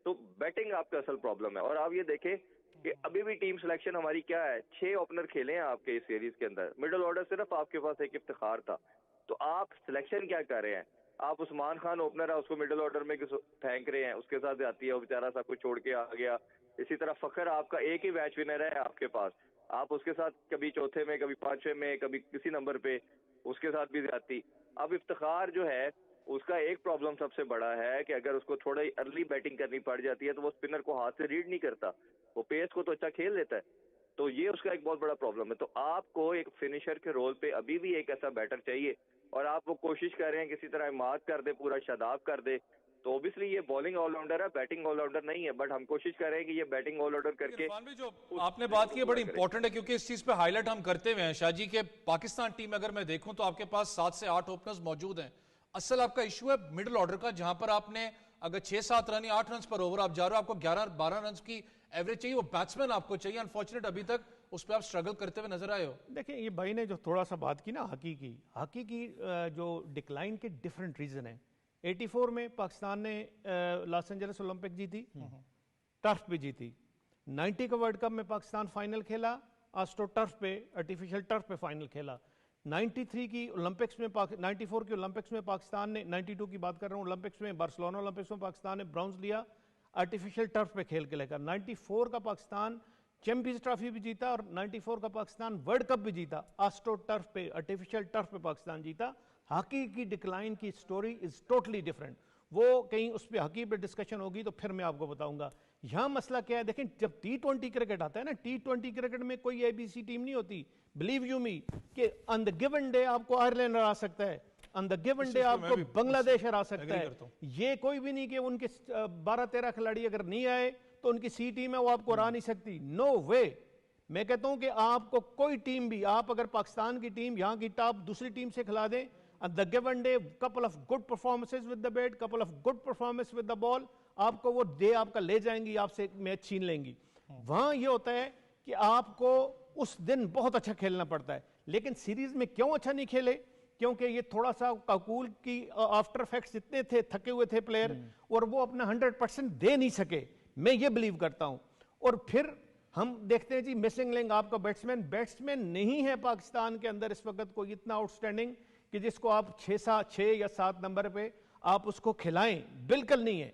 तो बैटिंग आपका असल प्रॉब्लम है। और आप ये देखें कि अभी भी टीम सिलेक्शन हमारी क्या है, 6 ओपनर खेले हैं आपके इस सीरीज के अंदर, मिडिल ऑर्डर सिर्फ आपके पास एक इफ्तिखार था। तो आप सिलेक्शन क्या कर रहे हैं? आप उस्मान खान ओपनर है, उसको मिडिल ऑर्डर में फेंक रहे हैं, उसके साथ जाती है, वो बेचारा सब कुछ छोड़ के आ गया। इसी तरह फखर आपका एक ही मैच विनर है आपके पास, आप उसके साथ कभी चौथे में, कभी 5वें में, कभी किसी नंबर पे उसके साथ भी जाती। अब इफ्तिखार जो है उसका एक प्रॉब्लम सबसे बड़ा है कि अगर उसको थोड़ा अर्ली बैटिंग करनी पड़ जाती है तो वो स्पिनर को हाथ से रीड नहीं करता, वो पेस को तो अच्छा खेल लेता है। तो ये उसका एक बहुत बड़ा प्रॉब्लम है। तो आपको एक फिनिशर के रोल पे अभी भी एक ऐसा बैटर चाहिए, और आप वो कोशिश कर रहे हैं किसी तरह इमाद कर दे, पूरा शादाब कर दे। तो ऑब्वियसली ये बॉलिंग ऑलराउंडर है, बैटिंग ऑलराउंडर नहीं है, बट हम कोशिश कर रहे हैं कि ये बैटिंग ऑलराउंडर करके। इरफान भाई, जो आपने बात की है बड़ी इंपॉर्टेंट है, क्योंकि इस चीज पे हाईलाइट हम करते हुए हैं शाहजी के पाकिस्तान टीम में अगर मैं देखूं तो आपके पास 7 से 8 ओपनर्स मौजूद हैं। असल आपका इशू है मिडिल ऑर्डर का, जहां पर आपने अगर 6-7 रन या 8 रन पर ओवर आप जा रहे हो, आपको 11-12 रन की एवरेज चाहिए, वो बैट्समैन आपको चाहिए। अनफॉर्चुनेट अभी तक उस पर आप स्ट्रगल करते हुए नजर आए हो। देखिए, ये भाई ने जो थोड़ा सा बात की ना हॉकी की जो डिक्लाइन के डिफरेंट रीजन है। 84 में पाकिस्तान ने लॉस एंजलिस ओलंपिक जीती, टर्फ भी जीती। 90 का वर्ल्ड कप में पाकिस्तान फाइनल खेला, आस्ट्रो टर्फ पे, आर्टिफिशियल टर्फ पे फाइनल खेला। 93 की ओलंपिक्स में 94 की ओलंपिक्स में पाकिस्तान ने, 92 की बात कर रहा हूँ, ओलंपिक्स में बार्सिलोना ओलंपिक्स में पाकिस्तान ने ब्रॉन्ज लिया आर्टिफिशियल टर्फ पे खेल के लेकर। 94 का पाकिस्तान चैंपियंस ट्रॉफी भी जीता और 94 का पाकिस्तान वर्ल्ड कप भी जीता, आस्ट्रो टर्फ पे, आर्टिफिशियल टर्फ पे पाकिस्तान जीता। हॉकी की डिक्लाइन की स्टोरी इज टोटली डिफरेंट। वो कहीं उस पर हॉकी पे डिस्कशन होगी तो फिर मैं आपको बताऊंगा। यहाँ मसला क्या है, देखें जब T20 क्रिकेट आता है ना, T20 क्रिकेट में कोई ABC टीम नहीं होती। बिलीव यू मी कि ऑन द गिवन डे आपको आयरलैंड हरा सकता है, ऑन द गिवन डे आपको बांग्लादेश हरा सकता है। ये कोई भी नहीं कि उनके 12-13 खिलाड़ी अगर नहीं आए तो उनकी सी टीम है वो आपको हरा नहीं सकती। नो वे। मैं कहता हूं कि आपको कोई टीम भी, आप अगर पाकिस्तान की टीम यहाँ की टॉप दूसरी टीम से खिला दें, the given day couple of good performances with the bat, couple of good performance with the ball, आपको वो डे आपका ले जाएंगी, आपसे मैच छीन लेंगी। वहां ये होता है कि आपको उस दिन बहुत अच्छा खेलना पड़ता है। लेकिन सीरीज में क्यों अच्छा नहीं खेले? क्योंकि ये थोड़ा सा काकूल की आफ्टर इफेक्ट्स इतने थे, थके हुए थे प्लेयर, और वो अपना 100% दे नहीं सके। मैं ये बिलीव करता हूं। और फिर हम देखते हैं जी मिसिंग लिंक आपका बैट्समैन नहीं है पाकिस्तान के अंदर इस वक्त कोई इतना आउटस्टैंडिंग कि जिसको आप 6 या 7 नंबर पे आप उसको खिलाएं, बिल्कुल नहीं है।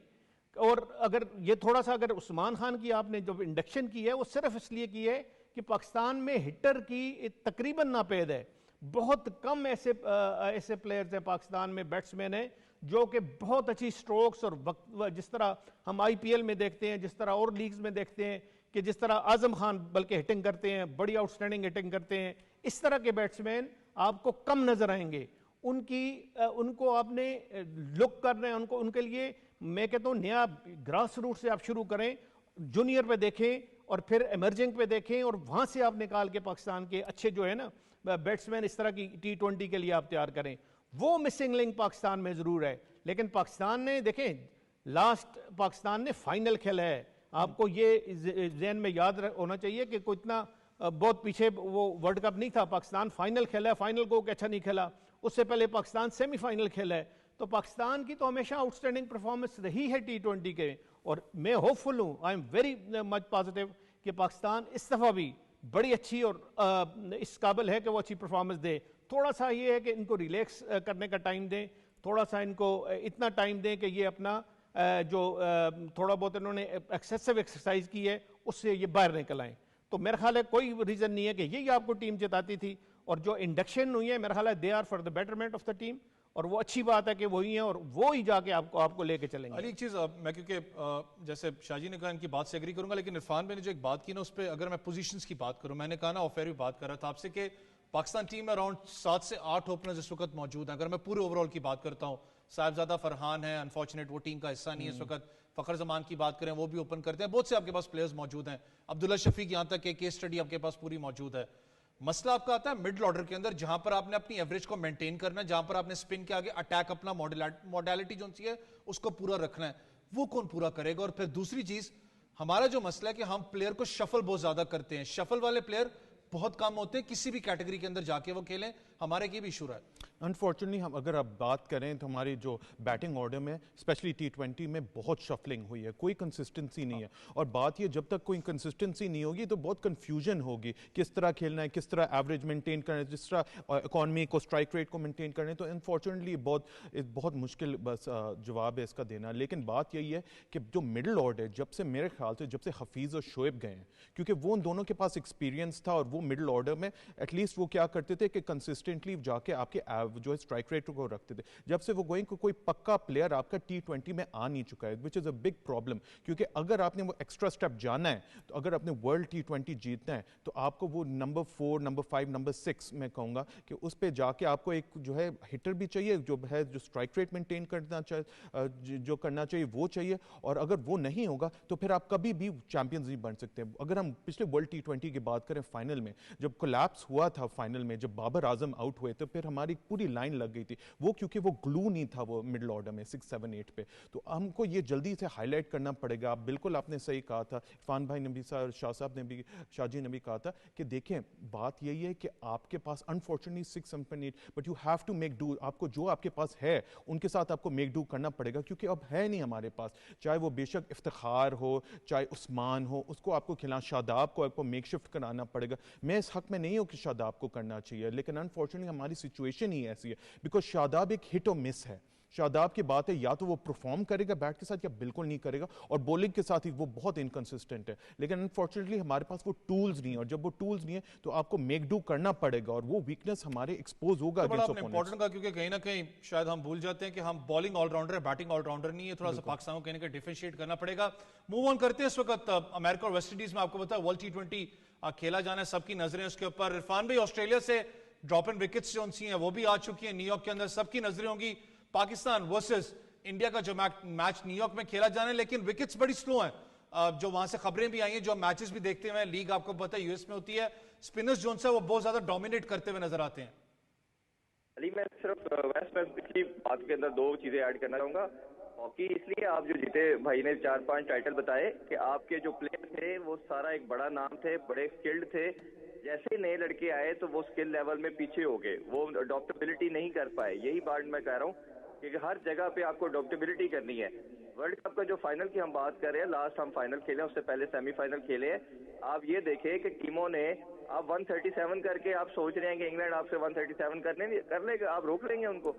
और अगर ये थोड़ा सा, अगर उस्मान खान की आपने जो इंडक्शन की है वो सिर्फ इसलिए की है कि पाकिस्तान में हिटर की तकरीबन नापेद है। बहुत कम ऐसे प्लेयर्स हैं पाकिस्तान में, बैट्समैन हैं जो कि बहुत अच्छी स्ट्रोक्स और वक्त, जिस तरह हम IPL में देखते हैं, जिस तरह और लीग्स में देखते हैं कि जिस तरह आजम खान बल्कि हिटिंग करते हैं, बड़ी आउटस्टैंडिंग हिटिंग करते हैं, इस तरह के बैट्समैन आपको कम नजर आएंगे। उनको आपने लुक कर रहे हैं, उनके लिए मैं कहता हूँ नया ग्रास रूट से आप शुरू करें, जूनियर पे देखें और फिर इमर्जिंग पे देखें, और वहां से आप निकाल के पाकिस्तान के अच्छे जो है ना बैट्समैन इस तरह की T20 के लिए आप तैयार करें। वो मिसिंग लिंक पाकिस्तान में जरूर है। लेकिन पाकिस्तान ने, देखें लास्ट पाकिस्तान ने फाइनल खेला है, आपको ये ज़हन में याद होना चाहिए कि कोई इतना बहुत पीछे वो वर्ल्ड कप नहीं था, पाकिस्तान फाइनल खेला है। फाइनल को अच्छा नहीं खेला, उससे पहले पाकिस्तान सेमीफाइनल खेला है। तो पाकिस्तान की तो हमेशा आउटस्टैंडिंग परफॉर्मेंस रही है T20 के, और मैं होपफुल हूं, I am very much positive कि पाकिस्तान इस दफा भी बड़ी अच्छी और इस काबिल है कि वो अच्छी परफॉर्मेंस दे। थोड़ा सा ये है कि इनको रिलैक्स करने का टाइम दें, थोड़ा सा इनको इतना टाइम दें कि ये अपना जो थोड़ा बहुत इन्होंने एक्सेसिव एक्सरसाइज की है उससे ये बाहर निकल आएं। तो मेरा ख्याल है कोई रीजन नहीं है कि यही आपको टीम जिताती थी। और जो इंडक्शन हुई है मेरा ख्याल है they are for the betterment of the team, और वो अच्छी बात है कि वही है और वो ही जाके आपको लेके चलेंगे। अली, एक चीज मैं क्योंकि जैसे शाहजी ने कहा इनकी बात से एग्री करूंगा, लेकिन इरफान भाई ने जो एक बात की ना उस पर अगर मैं पोजीशंस की बात करूं, मैंने कहा ना ऑफेयर भी बात कर रहा था आपसे कि पाकिस्तान टीम में अराउंड 7 से 8 ओपनर्स इस वक्त मौजूद हैं। अगर मैं पूरे ओवरऑल की बात करता हूं, साहिबजादा फरहान है, अनफॉर्चुनेट वो टीम का हिस्सा नहीं है इस वक्त। फखर जमान की बात करें वो भी ओपन करते हैं, बहुत से आपके पास प्लेयर्स मौजूद हैं। अब्दुल्ला शफीक यहां तक केस स्टडी आपके पास पूरी मौजूद है। मसला आपका आता है मिडिल ऑर्डर के अंदर, जहां पर आपने अपनी एवरेज को मेंटेन करना है, जहां पर आपने स्पिन के आगे अटैक अपना मॉडलिटी जो है उसको पूरा रखना है, वो कौन पूरा करेगा? और फिर दूसरी चीज, हमारा जो मसला है कि हम प्लेयर को शफल बहुत ज्यादा करते हैं, शफल वाले प्लेयर बहुत कम होते हैं किसी भी कैटेगरी के अंदर जाके वो खेलें, हमारे की भी इशू है। अनफॉर्चुनेटली हम अगर आप बात करें तो हमारी जो बैटिंग ऑर्डर में स्पेशली T20 में बहुत शफलिंग हुई है, कोई कंसिस्टेंसी नहीं है। और बात ये जब तक कोई कंसिस्टेंसी नहीं होगी तो बहुत कंफ्यूजन होगी किस तरह खेलना है, किस तरह एवरेज मेंटेन करना है, जिस तरह इकॉनमी को, स्ट्राइक रेट को मेंटेन करना है। तो अनफॉर्चुनेटली बहुत मुश्किल बस जवाब है इसका देना। लेकिन बात यही है कि जो मिडिल ऑर्डर जब से मेरे ख्याल से जब से हफीज़ और शोएब गए हैं, क्योंकि वो उन दोनों के पास एक्सपीरियंस था और वो मिडिल ऑर्डर में एटलीस्ट वो क्या करते थे कि कंसिस्टेंटली जाके आपके जो है स्ट्राइक रेट को रखते थे। जब से वो गोइंग कोई पक्का प्लेयर आपका T20 में आ नहीं चुका है, which is a big problem. क्योंकि अगर आपने वो एक्स्ट्रा स्टेप जाना है, तो अगर आपने वर्ल्ड T20 जीतना है तो आपको वो नंबर 4, नंबर 5, नंबर 6 मैं कहूँगा कि उस पर जाके आपको एक जो है हिटर भी चाहिए, जो है जो स्ट्राइक रेट मेंटेन करना चाहिए, जो करना चाहिए वो चाहिए। और अगर वो नहीं होगा तो फिर आप कभी भी चैंपियंस नहीं बन सकते। अगर हम पिछले वर्ल्ड T20 की बात करें, फाइनल में जब कोलैप्स हुआ था, फाइनल में जब बाबर आजम आउट हुए तो फिर हमारी पूरी लाइन लग गई थी। वो क्योंकि वो ग्लू नहीं था वो मिडिल ऑर्डर में 6, 7, 8 पे। तो हमको ये जल्दी से हाईलाइट करना पड़ेगा। आप बिल्कुल आपने सही कहा था, इरफान भाई ने भी, शाह साहब ने भी, शाहजी ने भी कहा था कि देखें बात यही है कि आपके पास unfortunately 6, 7, 8, but you have to make do. आपको जो आपके पास है उनके साथ आपको मेक डू करना पड़ेगा, क्योंकि अब है नहीं हमारे पास। चाहे वो बेशक इफ्तिखार हो, चाहे उस्मान हो, उसको आपको खिलाना, शादाब को आपको मेक शिफ्ट कराना पड़ेगा। मैं इस हक में नहीं हूं कि शादाब को करना चाहिए, लेकिन अनफॉर्चुनेटली हमारी सिचुएशन ही ऐसी है। बिकॉज शादाब एक हिट और मिस है। शादाब की बात है या तो वो परफॉर्म करेगा बैट के साथ या बिल्कुल नहीं करेगा, और बॉलिंग के साथ ही वो बहुत इनकंसिस्टेंट है। लेकिन अनफॉर्चुनेटली हमारे पास वो टूल्स नहीं है, और जब वो टूल्स नहीं है तो आपको मेक डू करना पड़ेगा, और वो वीकनेस हमारे एक्सपोज होगा। तो बड़ा इंपॉर्टेंट का, क्योंकि कहीं ना कहीं शायद हम भूल जाते हैं कि हम बॉलिंग ऑलराउंडर है, बैटिंग ऑलराउंडर नहीं है। थोड़ा सा पाकिस्तान को कहीं ना कहीं डिफरेंशिएट करना पड़ेगा। मूव ऑन करते हैं इस वक्त अमेरिका और वेस्ट इंडीज में। आपको पता है वर्ल्ड T20 खेला जाना है, सबकी नजरें उसके ऊपर। इरफान भाई, ऑस्ट्रेलिया से ड्रॉप इन विकेट्स जो सी हैं वो भी आ चुकी हैं न्यूयॉर्क के अंदर, सबकी नजरें होंगी पाकिस्तान वर्सेस इंडिया का जो मैच न्यूयॉर्क में खेला जाना है। लेकिन विकेट्स बड़ी स्लो हैं, जो वहां से खबरें भी आई हैं, जो मैचेस भी देखते हुए, लीग आपको पता है यूएस में होती है, स्पिनर्स जो है वो बहुत ज्यादा डोमिनेट करते हुए नजर आते हैं। अली, मैं सिर्फ वेस्ट पैसिफिक की बात के अंदर दो चीजें ऐड करना चाहूंगा। हॉकी इसलिए आप जो जीते, भाई ने 4-5 टाइटल बताए कि आपके जो प्लेयर थे वो सारा एक बड़ा नाम थे, बड़े स्किल्ड थे। जैसे नए लड़के आए तो वो स्किल लेवल में पीछे हो गए, वो अडॉप्टेबिलिटी नहीं कर पाए। यही बात मैं कह रहा हूँ कि हर जगह पे आपको अडॉप्टेबिलिटी करनी है। वर्ल्ड कप का जो फाइनल की हम बात कर रहे हैं, लास्ट हम फाइनल खेले, उससे पहले सेमीफाइनल खेले हैं। आप ये देखें कि टीमों ने आप 137 करके आप सोच रहे हैं कि इंग्लैंड आपसे 137 कर लेगा, आप रोक लेंगे उनको।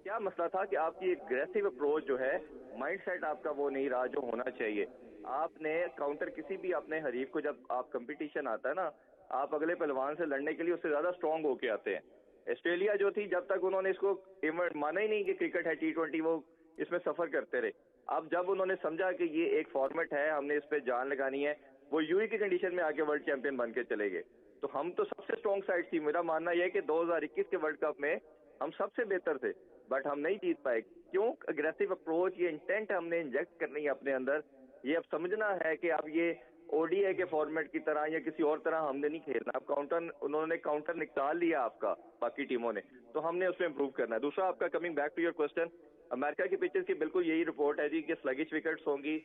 क्या मसला था कि आपकी एग्रेसिव अप्रोच जो है, माइंडसेट आपका वो नहीं रहा जो होना चाहिए। आपने काउंटर किसी भी अपने हरीफ को, जब आप कंपटीशन आता है ना, आप अगले पहलवान से लड़ने के लिए उससे ज्यादा स्ट्रांग होके आते हैं। ऑस्ट्रेलिया जो थी, जब तक उन्होंने इसको माना ही नहीं कि क्रिकेट है T20, वो इसमें सफर करते रहे। अब जब उन्होंने समझा कि ये एक फॉर्मेट है, हमने इस पे जान लगानी है, वो यूई की कंडीशन में आके वर्ल्ड चैंपियन बन के चले गए। तो हम तो सबसे स्ट्रॉन्ग साइड थी। मेरा मानना यह है कि 2021 के वर्ल्ड कप में हम सबसे बेहतर थे, बट हम नहीं जीत पाए। क्यों? अग्रेसिव अप्रोच, ये इंटेंट हमने इंजेक्ट करनी है अपने अंदर। ये अब समझना है कि अब ये ओडीआई के फॉर्मेट की तरह या किसी और तरह हमने नहीं खेलना। अब काउंटर, उन्होंने काउंटर निकाल लिया आपका, बाकी टीमों ने, तो हमने उसमें इंप्रूव करना है। दूसरा आपका, coming back to your question, America की पिचेस की बिल्कुल यही रिपोर्ट है जी कि स्लगिश विकेट्स होंगी,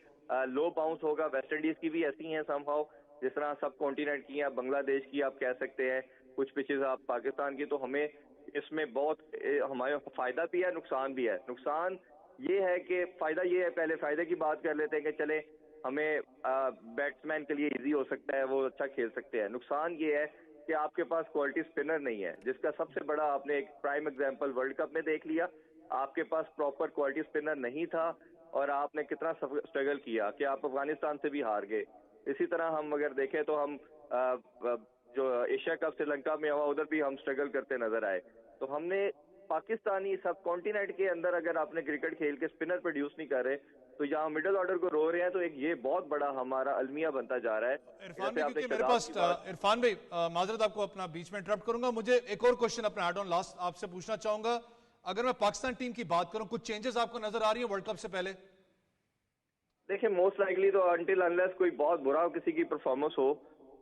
लो बाउंस होगा। वेस्ट इंडीज की भी ऐसी हैं समहाउ, जिस तरह सब कॉन्टिनेंट की, आप बांग्लादेश की आप कह सकते हैं, कुछ पिचेस आप पाकिस्तान की। तो हमें इसमें बहुत हमारे फायदा भी है, नुकसान भी है। नुकसान ये है कि फायदा ये है, पहले फायदे की बात कर लेते हैं कि चले हमें बैट्समैन के लिए इजी हो सकता है, वो अच्छा खेल सकते हैं। नुकसान ये है कि आपके पास क्वालिटी स्पिनर नहीं है, जिसका सबसे बड़ा आपने एक प्राइम एग्जांपल वर्ल्ड कप में देख लिया। आपके पास प्रॉपर क्वालिटी स्पिनर नहीं था और आपने कितना स्ट्रगल किया कि आप अफगानिस्तान से भी हार गए। इसी तरह हम अगर देखें तो हम जो एशिया कप श्रीलंका में हुआ उधर भी हम स्ट्रगल करते नजर आए। तो हमने पाकिस्तानी सब कॉन्टिनेंट के अंदर अगर आपने क्रिकेट खेल के स्पिनर प्रोड्यूस नहीं कर रहे तो यहाँ मिडिल ऑर्डर को रो रहे हैं, तो एक ये बहुत बड़ा हमारा अलमिया बनता जा रहा है। इरफान भाई, क्योंकि मेरे पास इरफान भाई माजरत आपको अपना बीच में इंटरप्ट करूंगा, मुझे एक और क्वेश्चन अपना एड ऑन लास्ट आपसे पूछना चाहूंगा। अगर मैं पाकिस्तान टीम की बात करूं, कुछ चेंजेस आपको नजर आ रही है वर्ल्ड कप से पहले? देखिए मोस्ट लाइकली तो अनटिल अनलेस कोई बहुत बुरा हो किसी की परफॉर्मेंस हो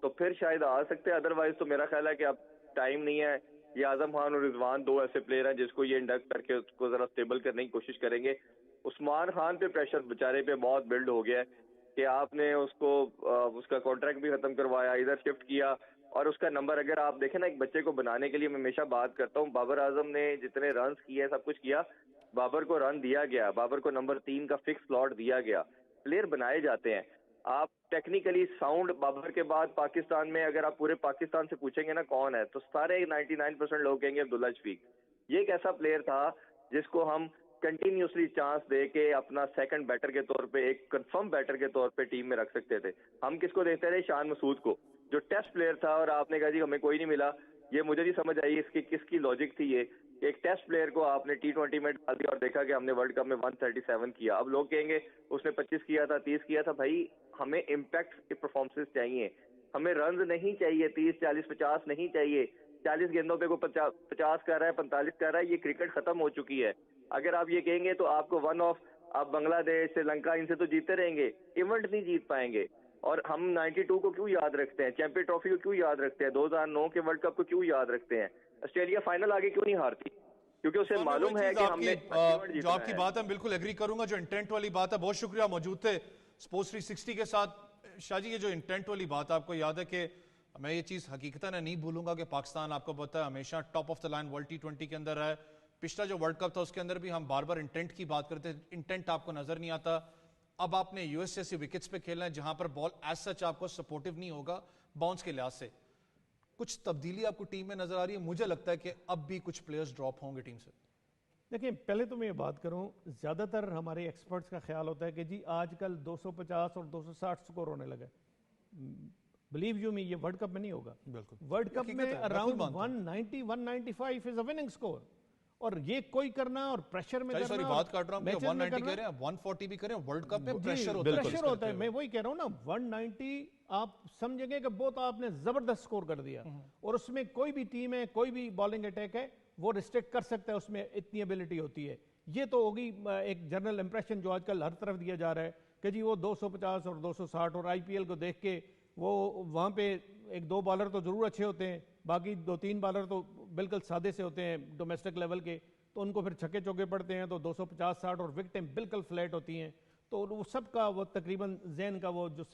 तो फिर शायद आ सकते हैं, अदरवाइज तो मेरा ख्याल है कि अब टाइम नहीं है। ये आजम खान और रिजवान दो ऐसे प्लेयर हैं जिसको ये इंडक्ट करके उसको जरा स्टेबल करने की कोशिश करेंगे। उस्मान खान पे प्रेशर बेचारे पे बहुत बिल्ड हो गया है कि आपने उसको उसका कॉन्ट्रैक्ट भी खत्म करवाया, इधर शिफ्ट किया, और उसका नंबर अगर आप देखें ना, एक बच्चे को बनाने के लिए मैं हमेशा बात करता हूँ, बाबर आजम ने जितने रन किए सब कुछ किया, बाबर को रन दिया गया, बाबर को नंबर 3 का फिक्स स्लॉट दिया गया। प्लेयर बनाए जाते हैं। आप टेक्निकली साउंड बाबर के बाद पाकिस्तान में अगर आप पूरे पाकिस्तान से पूछेंगे ना कौन है, तो सारे 99% लोग कहेंगे अब्दुल्ला शफीक। ये एक ऐसा प्लेयर था जिसको हम कंटिन्यूसली चांस दे के अपना सेकंड बैटर के तौर पे, एक कंफर्म बैटर के तौर पे टीम में रख सकते थे। हम किसको देखते थे? शान मसूद को, जो टेस्ट प्लेयर था, और आपने कहा जी हमें कोई नहीं मिला। ये मुझे नहीं समझ आई इसकी किसकी लॉजिक थी। ये एक टेस्ट प्लेयर को आपने T20 में डाल दिया और देखा कि हमने वर्ल्ड कप में 137 किया। अब लोग कहेंगे उसने 25 किया था, 30 किया था। भाई हमें इम्पैक्ट के परफॉर्मेंसेस चाहिए, हमें रन नहीं चाहिए, 30, 40, 50 नहीं चाहिए। 40 गेंदों पे को 50 कर रहा है, 45 कर रहा है, ये क्रिकेट खत्म हो चुकी है। अगर आप ये कहेंगे तो आपको वन ऑफ, आप बांग्लादेश, श्रीलंका, इनसे तो जीतते रहेंगे, इवेंट नहीं जीत पाएंगे। और हम 92 को क्यों याद रखते हैं, चैंपियन ट्रॉफी को क्यों याद रखते हैं, 2009 के वर्ल्ड कप को क्यों याद रखते हैं, ऑस्ट्रेलिया फाइनल आगे क्यों नहीं हारती? क्योंकि उसे मालूम है कि हमने जो आपकी बात है बिल्कुल एग्री करूंगा, जो इंटेंट वाली बात है। बहुत शुक्रिया मौजूद थे स्पोर्ट्स 360 के साथ। शाह जी, ये जो इंटेंट वाली बात आपको याद है कि मैं ये चीज हकीकतन नहीं भूलूंगा कि पाकिस्तान आपको पता है हमेशा top of the line world T20 के अंदर है। पिछला जो वर्ल्ड कप था उसके अंदर भी हम बार बार इंटेंट की बात करते थे, इंटेंट आपको नजर नहीं आता। अब आपने यूएस जैसी विकेट्स पे खेलना है जहां पर बॉल एज सच आपको सपोर्टिव नहीं होगा बाउंस के लिहाज से। कुछ तब्दीली आपको टीम में नजर आ रही है? मुझे लगता है कि अब भी कुछ प्लेयर्स ड्रॉप होंगे टीम से। देखिए, पहले तो मैं ये बात करूं, ज़्यादातर हमारे एक्सपर्ट्स का ख्याल होता है कि जी आजकल 250 और 260 स्कोर होने लगे। बिलीव यू मी, ये वर्ल्ड कप में नहीं होगा। बिल्कुल, वर्ल्ड कप में around 190, 195 is a winning score. और ये कोई करना और प्रेशर में करना, सॉरी बात काट रहा हूं, 190 कह रहे हैं, 140 भी करें, वर्ल्ड कप में प्रेशर होता है। मैं वही कह रहा हूं ना, 190 आप समझेंगे कि बहुत आपने जबरदस्त स्कोर कर दिया, और उसमें कोई भी टीम है, कोई भी बॉलिंग अटैक है, वो रिस्ट्रिक्ट कर सकता है, उसमें इतनी एबिलिटी होती है। ये तो होगी एक जनरल इंप्रेशन जो आजकल हर तरफ दिया जा रहा है कि जी वो 250 और 260, और IPL को देख के वो वहाँ पे एक दो बॉलर तो जरूर अच्छे होते हैं, बाकी 2-3 बॉलर तो बिल्कुल सादे से होते हैं डोमेस्टिक लेवल के, तो उनको फिर छक्के चौके पड़ते हैं तो 250-60 और विकेटें बिल्कुल फ्लैट होती हैं। तो वो सबका वो तकरीबन जहन का वो जो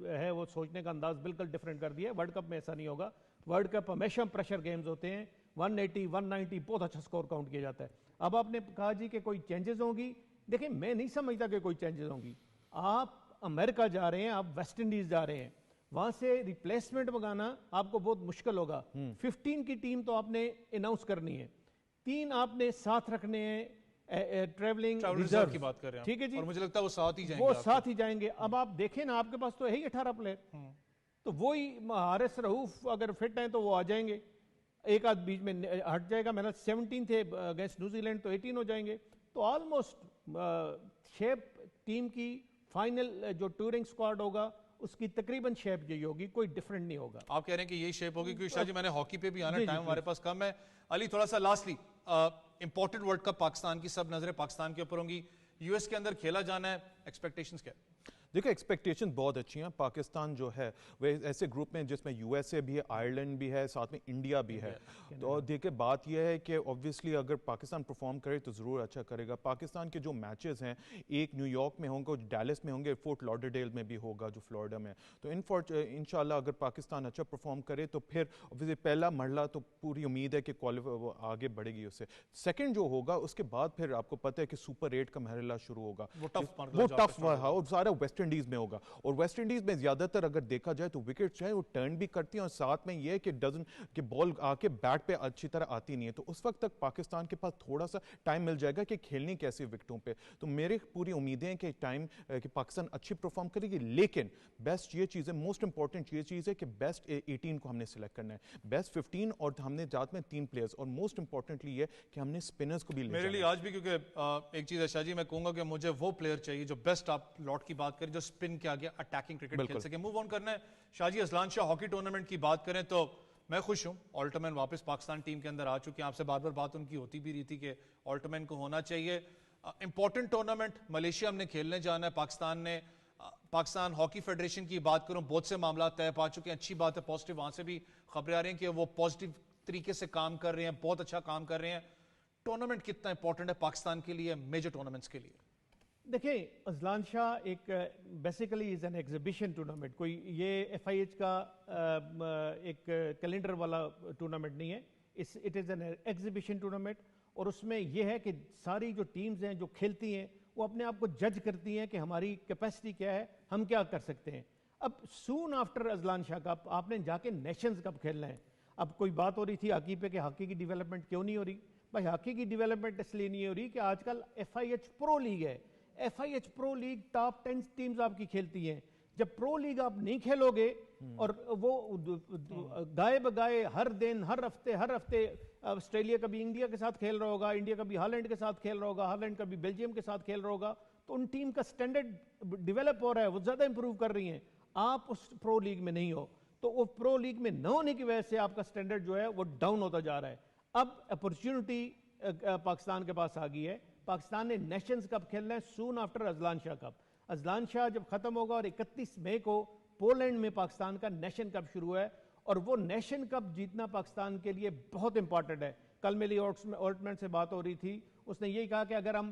है वो सोचने का अंदाज बिल्कुल डिफरेंट कर दिया है। वर्ल्ड कप में ऐसा नहीं होगा। वर्ल्ड कप हमेशा प्रेशर गेम्स होते हैं। 180, 190 बहुत अच्छा स्कोर काउंट किया जाता है। अब आपने कहा जी कि कोई चेंजेस होंगी, देखिए मैं नहीं समझता कि कोई चेंजेस होंगी। आप अमेरिका जा रहे हैं, आप वेस्ट इंडीज जा रहे हैं, वहां से रिप्लेसमेंट मंगाना आपको बहुत मुश्किल होगा। 15 की टीम तो आपने अनाउंस करनी है, 3 आपने साथ रखने हैं ट्रैवलिंग रिजर्व की बात कर रहे हैं, ठीक है जी, और मुझे लगता है वो साथ ही जाएंगे। वो साथ ही जाएंगे। अब आप देखें ना, आपके पास तो है ही 18 प्लेयर, तो वही हारिस रऊफ अगर फिट हैं तो वो आ जाएंगे, एक आध बीच में हट जाएगा। मेरा 17 थे अगेंस्ट न्यूजीलैंड, तो 18 हो जाएंगे। तो ऑलमोस्ट शेप टीम की फाइनल जो टूरिंग स्क्वाड होगा उसकी तकरीबन शेप यही होगी, कोई डिफरेंट नहीं होगा। आप कह रहे हैं कि यही शेप होगी? क्योंकि शाह जी मैंने हॉकी पे भी आना, टाइम हमारे पास कम है। अली थोड़ा सा lastly, important world cup Pakistan की, सब नजरें पाकिस्तान के ऊपर होंगी, यूएस के अंदर खेला जाना है, एक्सपेक्टेशंस क्या है? देखो एक्सपेक्टेशन बहुत अच्छी हैं। पाकिस्तान जो है वह ऐसे ग्रुप में जिसमें यूएसए भी है, आयरलैंड भी है, साथ में इंडिया भी है। तो देखिए बात यह है कि ऑब्वियसली अगर पाकिस्तान परफॉर्म करे तो ज़रूर अच्छा करेगा। पाकिस्तान के जो मैचेस हैं, एक न्यूयॉर्क में होंगे, डैलस में होंगे, फोर्ट लॉडरडेल में भी होगा जो फ्लोरिडा में। तो इंशाल्लाह अगर पाकिस्तान अच्छा परफॉर्म करे तो फिर ऑब्वियसली पहला मरला तो पूरी उम्मीद है कि वो आगे बढ़ेगी उससे। सेकेंड जो होगा उसके बाद फिर आपको पता है कि सुपर 8 का मरहला शुरू होगा, वो टफ रहा, और सारा वेस्टर्न इंडीज में होगा। और वेस्ट इंडीज में ज्यादातर अगर देखा जाए तो विकेट चाहे वो टर्न भी करती हैं और साथ में ये है कि डजन कि बॉल आके बैट पे अच्छी तरह आती नहीं है, तो उस वक्त तक पाकिस्तान के पास थोड़ा सा टाइम मिल जाएगा कि खेलनी कैसी विकेटों पे। तो मेरी पूरी उम्मीदें हैं कि टाइम कि पाकिस्तान अच्छी परफॉर्म करेगी, लेकिन बेस्ट ये चीज़ है, मोस्ट इंपॉर्टेंट ये चीज़ है कि बेस्ट 18 को हमने सिलेक्ट करना है, बेस्ट 15, और हमने साथ में 3 प्लेयर्स, और मोस्ट इंपॉर्टेंटली ये कि हमने स्पिनर्स को भी मेरे लिए आज भी, क्योंकि एक चीज है शाह जी, मैं कहूंगा कि मुझे वो प्लेयर चाहिए जो बेस्ट, आप लॉट की बात करें, जो स्पिन के आगे अटैकिंग क्रिकेट खेल सके। मूव ऑन करना है Shah ji, Azlan Shah hockey tournament की बात करें तो मैं खुश हूं, ऑल्टमैन वापस पाकिस्तान टीम के अंदर आ चुके हैं। आपसे बार बार बात उनकी होती भी रही थी कि ऑल्टमैन को होना चाहिए। इंपॉर्टेंट टूर्नामेंट मलेशिया हमने खेलने जाना है, पाकिस्तान हॉकी फेडरेशन की बात करूं, बहुत से मामला तय पा चुके हैं, अच्छी बात है, पॉजिटिव, वहां से भी खबरें आ रही हैं कि वो पॉजिटिव तरीके से काम कर रहे हैं, बहुत अच्छा काम कर रहे हैं। टूर्नामेंट कितना इंपॉर्टेंट है पाकिस्तान के लिए, मेजर टूर्नामेंट्स के लिए? देखिए, अजलान शाह एक basically is an exhibition tournament, कोई ये FIH का एक कैलेंडर वाला टूर्नामेंट नहीं है, it is an exhibition tournament. और उसमें यह है कि सारी जो टीम्स हैं जो खेलती हैं वो अपने आप को जज करती हैं कि हमारी कैपेसिटी क्या है, हम क्या कर सकते हैं। अब soon after Azlan Shah cup आपने जाके नेशंस कप खेलना है। अब कोई बात हो रही थी हॉकी पे कि हॉकी की डेवलपमेंट क्यों नहीं हो रही। भाई हॉकी की डेवलपमेंट इसलिए नहीं हो रही कि आजकल FIH प्रो लीग है, FIH pro league top 10 teams आपकी खेलती हैं। जब प्रो लीग आप नहीं खेलोगे और वो गाए बगाए हर दिन हर हफ्ते ऑस्ट्रेलिया कभी इंडिया के साथ खेल रहा होगा, इंडिया कभी हॉलैंड के साथ खेल रहा होगा, हॉलैंड कभी बेल्जियम के साथ खेल रहा होगा, तो उन टीम का स्टैंडर्ड डेवलप हो रहा है, वो ज्यादा इंप्रूव कर रही हैं। आप उस प्रो लीग में नहीं हो, तो वो प्रो लीग में न होने की वजह से आपका स्टैंडर्ड जो है वो डाउन होता जा रहा है। अब अपॉर्चुनिटी पाकिस्तान के पास आ गई है, पाकिस्तान ने नेशंस कप खेलना है soon after Azlan Shah cup. Azlan Shah जब खत्म होगा और 31 मई को पोलैंड में पाकिस्तान का नेशन कप शुरू है, और वो नेशन कप जीतना पाकिस्तान के लिए बहुत इंपॉर्टेंट है। कल मेरी ऑल्टमैन से बात हो रही थी, उसने यही कहा कि अगर हम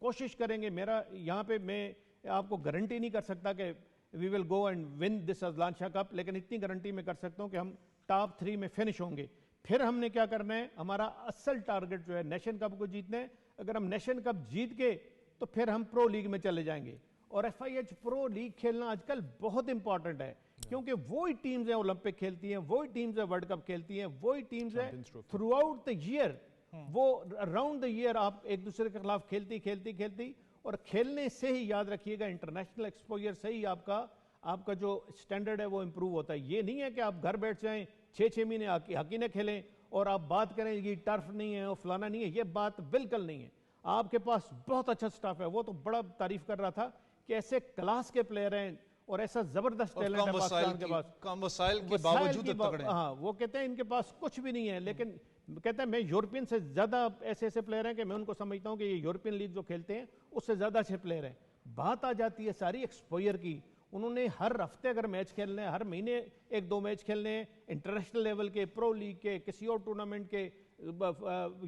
कोशिश करेंगे, मेरा यहाँ पे मैं आपको गारंटी नहीं कर सकता कि we will go and win this Azlan Shah cup, लेकिन इतनी गारंटी मैं कर सकता हूँ कि हम टॉप 3 में फिनिश होंगे। फिर हमने क्या करना है, हमारा असल टारगेट जो है नेशन कप को जीतना है। अगर हम नेशन कप जीत के तो फिर हम प्रो लीग में चले जाएंगे, और FIH प्रो लीग खेलना आजकल बहुत इंपॉर्टेंट है, क्योंकि वही टीम्स हैं ओलंपिक खेलती हैं, वही टीम्स हैं वर्ल्ड कप खेलती हैं, वही टीम्स हैं थ्रू आउट द ईयर, वो अराउंड द ईयर आप एक दूसरे के खिलाफ खेलती, और खेलने से ही याद रखिएगा इंटरनेशनल एक्सपोजर से ही आपका जो स्टैंडर्ड है वो इंप्रूव होता है। ये नहीं है कि आप घर बैठ जाएं 6-6 महीने हॉकी ने खेलें और आप बात करें ये टर्फ नहीं है और फलाना नहीं है, ये बात बिल्कुल नहीं है। आपके पास बहुत अच्छा स्टाफ है, वो तो बड़ा तारीफ कर रहा था कि ऐसे क्लास के प्लेयर हैं और ऐसा जबरदस्त टैलेंट है पाकिस्तान के पास, कम वसाइल के बावजूद तगड़े। हाँ, वो कहते हैं इनके पास कुछ भी नहीं है, लेकिन कहते हैं मैं यूरोपियन से ज्यादा ऐसे प्लेयर हैं कि मैं उनको समझता हूँ कि ये यूरोपियन लीग जो खेलते हैं उससे ज्यादा अच्छे प्लेयर हैं। बात आ जाती है सारी एक्सपोजर की, उन्होंने हर हफ्ते अगर मैच खेलने हैं, हर महीने 1-2 मैच खेलने हैं, इंटरनेशनल लेवल के, प्रो लीग के, किसी और टूर्नामेंट के,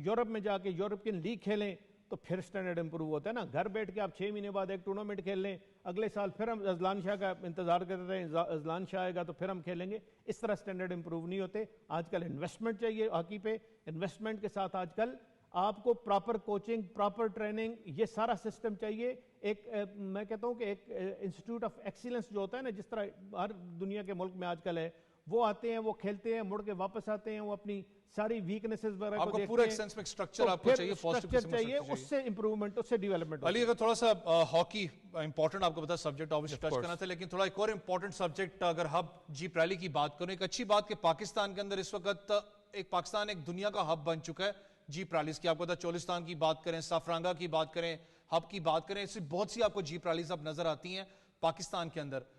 यूरोप में जाके यूरोपियन लीग खेलें, तो फिर स्टैंडर्ड इंप्रूव होता है ना। घर बैठ के आप 6 महीने बाद एक टूर्नामेंट खेल लें, अगले साल फिर हम अजलान शाह का इंतजार कर रहे हैं, अजलान शाह आएगा तो फिर हम खेलेंगे, इस तरह स्टैंडर्ड इंप्रूव नहीं होते। आजकल इन्वेस्टमेंट चाहिए हॉकी पे, इन्वेस्टमेंट के साथ आजकल आपको प्रॉपर कोचिंग, प्रॉपर ट्रेनिंग, ये सारा सिस्टम चाहिए। एक मैं कहता हूँ कि एक इंस्टीट्यूट ऑफ एक्सीलेंस जो होता है ना, जिस तरह हर दुनिया के मुल्क में आजकल है, वो आते हैं, वो खेलते हैं, मुड़ के वापस आते हैं, वो अपनी सारी वीकनेसेस वगैरह को देखते हैं। पूरा एक सेंस में स्ट्रक्चर आपको चाहिए, स्ट्रक्चर चाहिए, उससे इंप्रूवमेंट, उससे डेवलपमेंट। अली, अगर थोड़ा सा हॉकी इंपॉर्टेंट आपको पता सब्जेक्ट ऑब्वियसली टच करना था, लेकिन थोड़ा एक और इंपॉर्टेंट सब्जेक्ट अगर हब जीप रैली की बात करूं, एक अच्छी बात कि पाकिस्तान के अंदर इस वक्त पाकिस्तान एक दुनिया का हब बन चुका है जीप रैलीज की। आपको पता चोलिस्तान की बात करें, साफरांगा की बात करें, हब की बात करें, इससे बहुत सी आपको जीप रैलीज अब नजर आती हैं पाकिस्तान के अंदर।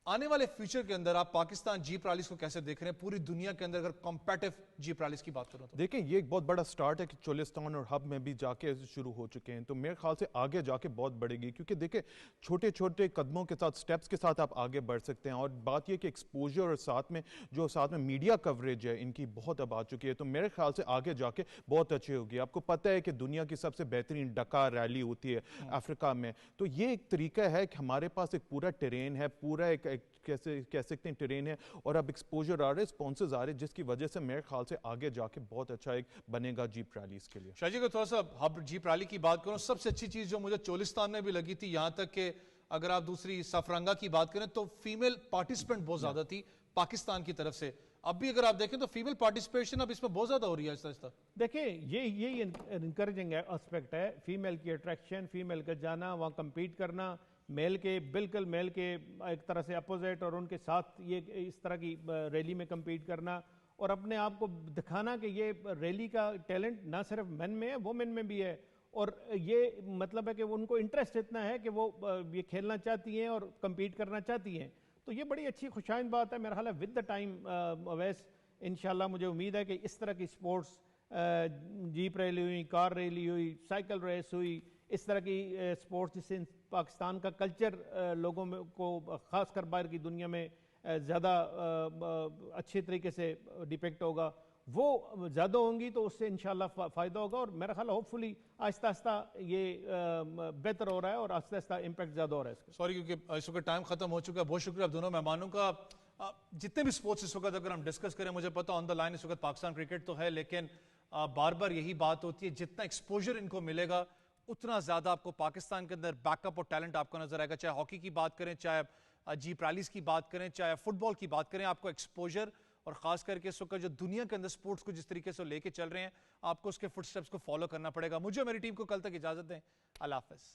आने वाले फ्यूचर के अंदर आप पाकिस्तान जीप रैलीज को कैसे देख रहे हैं पूरी दुनिया के अंदर, अगर कंपैटिटिव जीप रैलीज की बात करूं तो? देखिए, ये एक बहुत बड़ा स्टार्ट है कि चोलिस्तान और हब में भी जाके शुरू हो चुके हैं, तो मेरे ख्याल से आगे जाके बहुत बढ़ेगी, क्योंकि देखिए छोटे छोटे कदमों के साथ, स्टेप्स के साथ आप आगे बढ़ सकते हैं। और बात ये कि एक्सपोजर और साथ में मीडिया कवरेज है इनकी बहुत अब आ चुकी है, तो मेरे ख्याल से आगे जाके बहुत अच्छी होगी। आपको पता है कि दुनिया की सबसे बेहतरीन डकार रैली होती है अफ्रीका में, तो ये एक तरीका है कि हमारे पास एक पूरा टेरेन है, पूरा एक कैसे कह सकते हैं टेरेन है, और अब एक्सपोजर आ रहे, स्पॉन्सर्स आ रहे, जिसकी वजह से मेरे ख्याल से आगे जाके बहुत अच्छा एक बनेगा जीप रैलीज के लिए। शाह जी को थोड़ा सा हब जीप रैली की बात करूं, सबसे अच्छी चीज जो मुझे चोलिस्तान में भी लगी थी, यहां तक कि अगर आप दूसरी सफरंगा की बात करें तो फीमेल पार्टिसिपेंट बहुत ज्यादा थी पाकिस्तान की तरफ से। अब भी अगर आप देखें तो फीमेल पार्टिसिपेशन अब इसमें बहुत ज्यादा हो रही है आहिस्ता आहिस्ता। देखिए ये इनकरेजिंग एस्पेक्ट है, फीमेल की अट्रैक्शन, फीमेल का जाना वहाँ compete करना, मेल के बिल्कुल मेल के एक तरह से अपोजिट और उनके साथ ये इस तरह की रैली में compete करना और अपने आप को दिखाना कि ये रैली का टैलेंट ना सिर्फ मेन में है, वुमेन में भी है। और ये मतलब है कि उनको इंटरेस्ट इतना है कि वो ये खेलना चाहती हैं और compete करना चाहती हैं। तो ये बड़ी अच्छी खुशाइन बात है। मेरा ख्याल है विद द टाइम अवैस इंशाल्लाह मुझे उम्मीद है कि इस तरह की स्पोर्ट्स, जीप रैली हुई, कार रैली हुई, साइकिल रेस हुई, इस तरह की स्पोर्ट्स जिससे पाकिस्तान का कल्चर लोगों में को ख़ासकर बाहर की दुनिया में ज़्यादा अच्छे तरीके से डिपेक्ट होगा, वो ज़्यादा होंगी तो उससे इंशाल्लाह फ़ायदा होगा। और मेरा ख्याल होपफुली आहिस्ता आहिस्ता ये बेहतर हो रहा है और आहिस्ता आहिस्ता इम्पैक्ट ज़्यादा हो रहा है इसका। सॉरी क्योंकि इस वक्त टाइम खत्म हो चुका है। बहुत शुक्रिया आप दोनों मेहमानों का। जितने भी स्पोर्ट्स इस वक्त अगर हम डिस्कस करें, मुझे पता ऑन द लाइन इस वक्त पाकिस्तान क्रिकेट तो है, लेकिन बार बार यही बात होती है जितना एक्सपोजर इनको मिलेगा उतना ज्यादा आपको पाकिस्तान के अंदर बैकअप और टैलेंट आपको नजर आएगा। चाहे हॉकी की बात करें, चाहे जीप रैलीज की बात करें, चाहे फुटबॉल की बात करें, आपको एक्सपोजर और खास करके इस वक्त जो दुनिया के अंदर स्पोर्ट्स को जिस तरीके से लेके चल रहे हैं, आपको उसके फुटस्टेप्स को फॉलो करना पड़ेगा। मुझे मेरी टीम को कल तक इजाजत दें। अल्लाह हाफिज।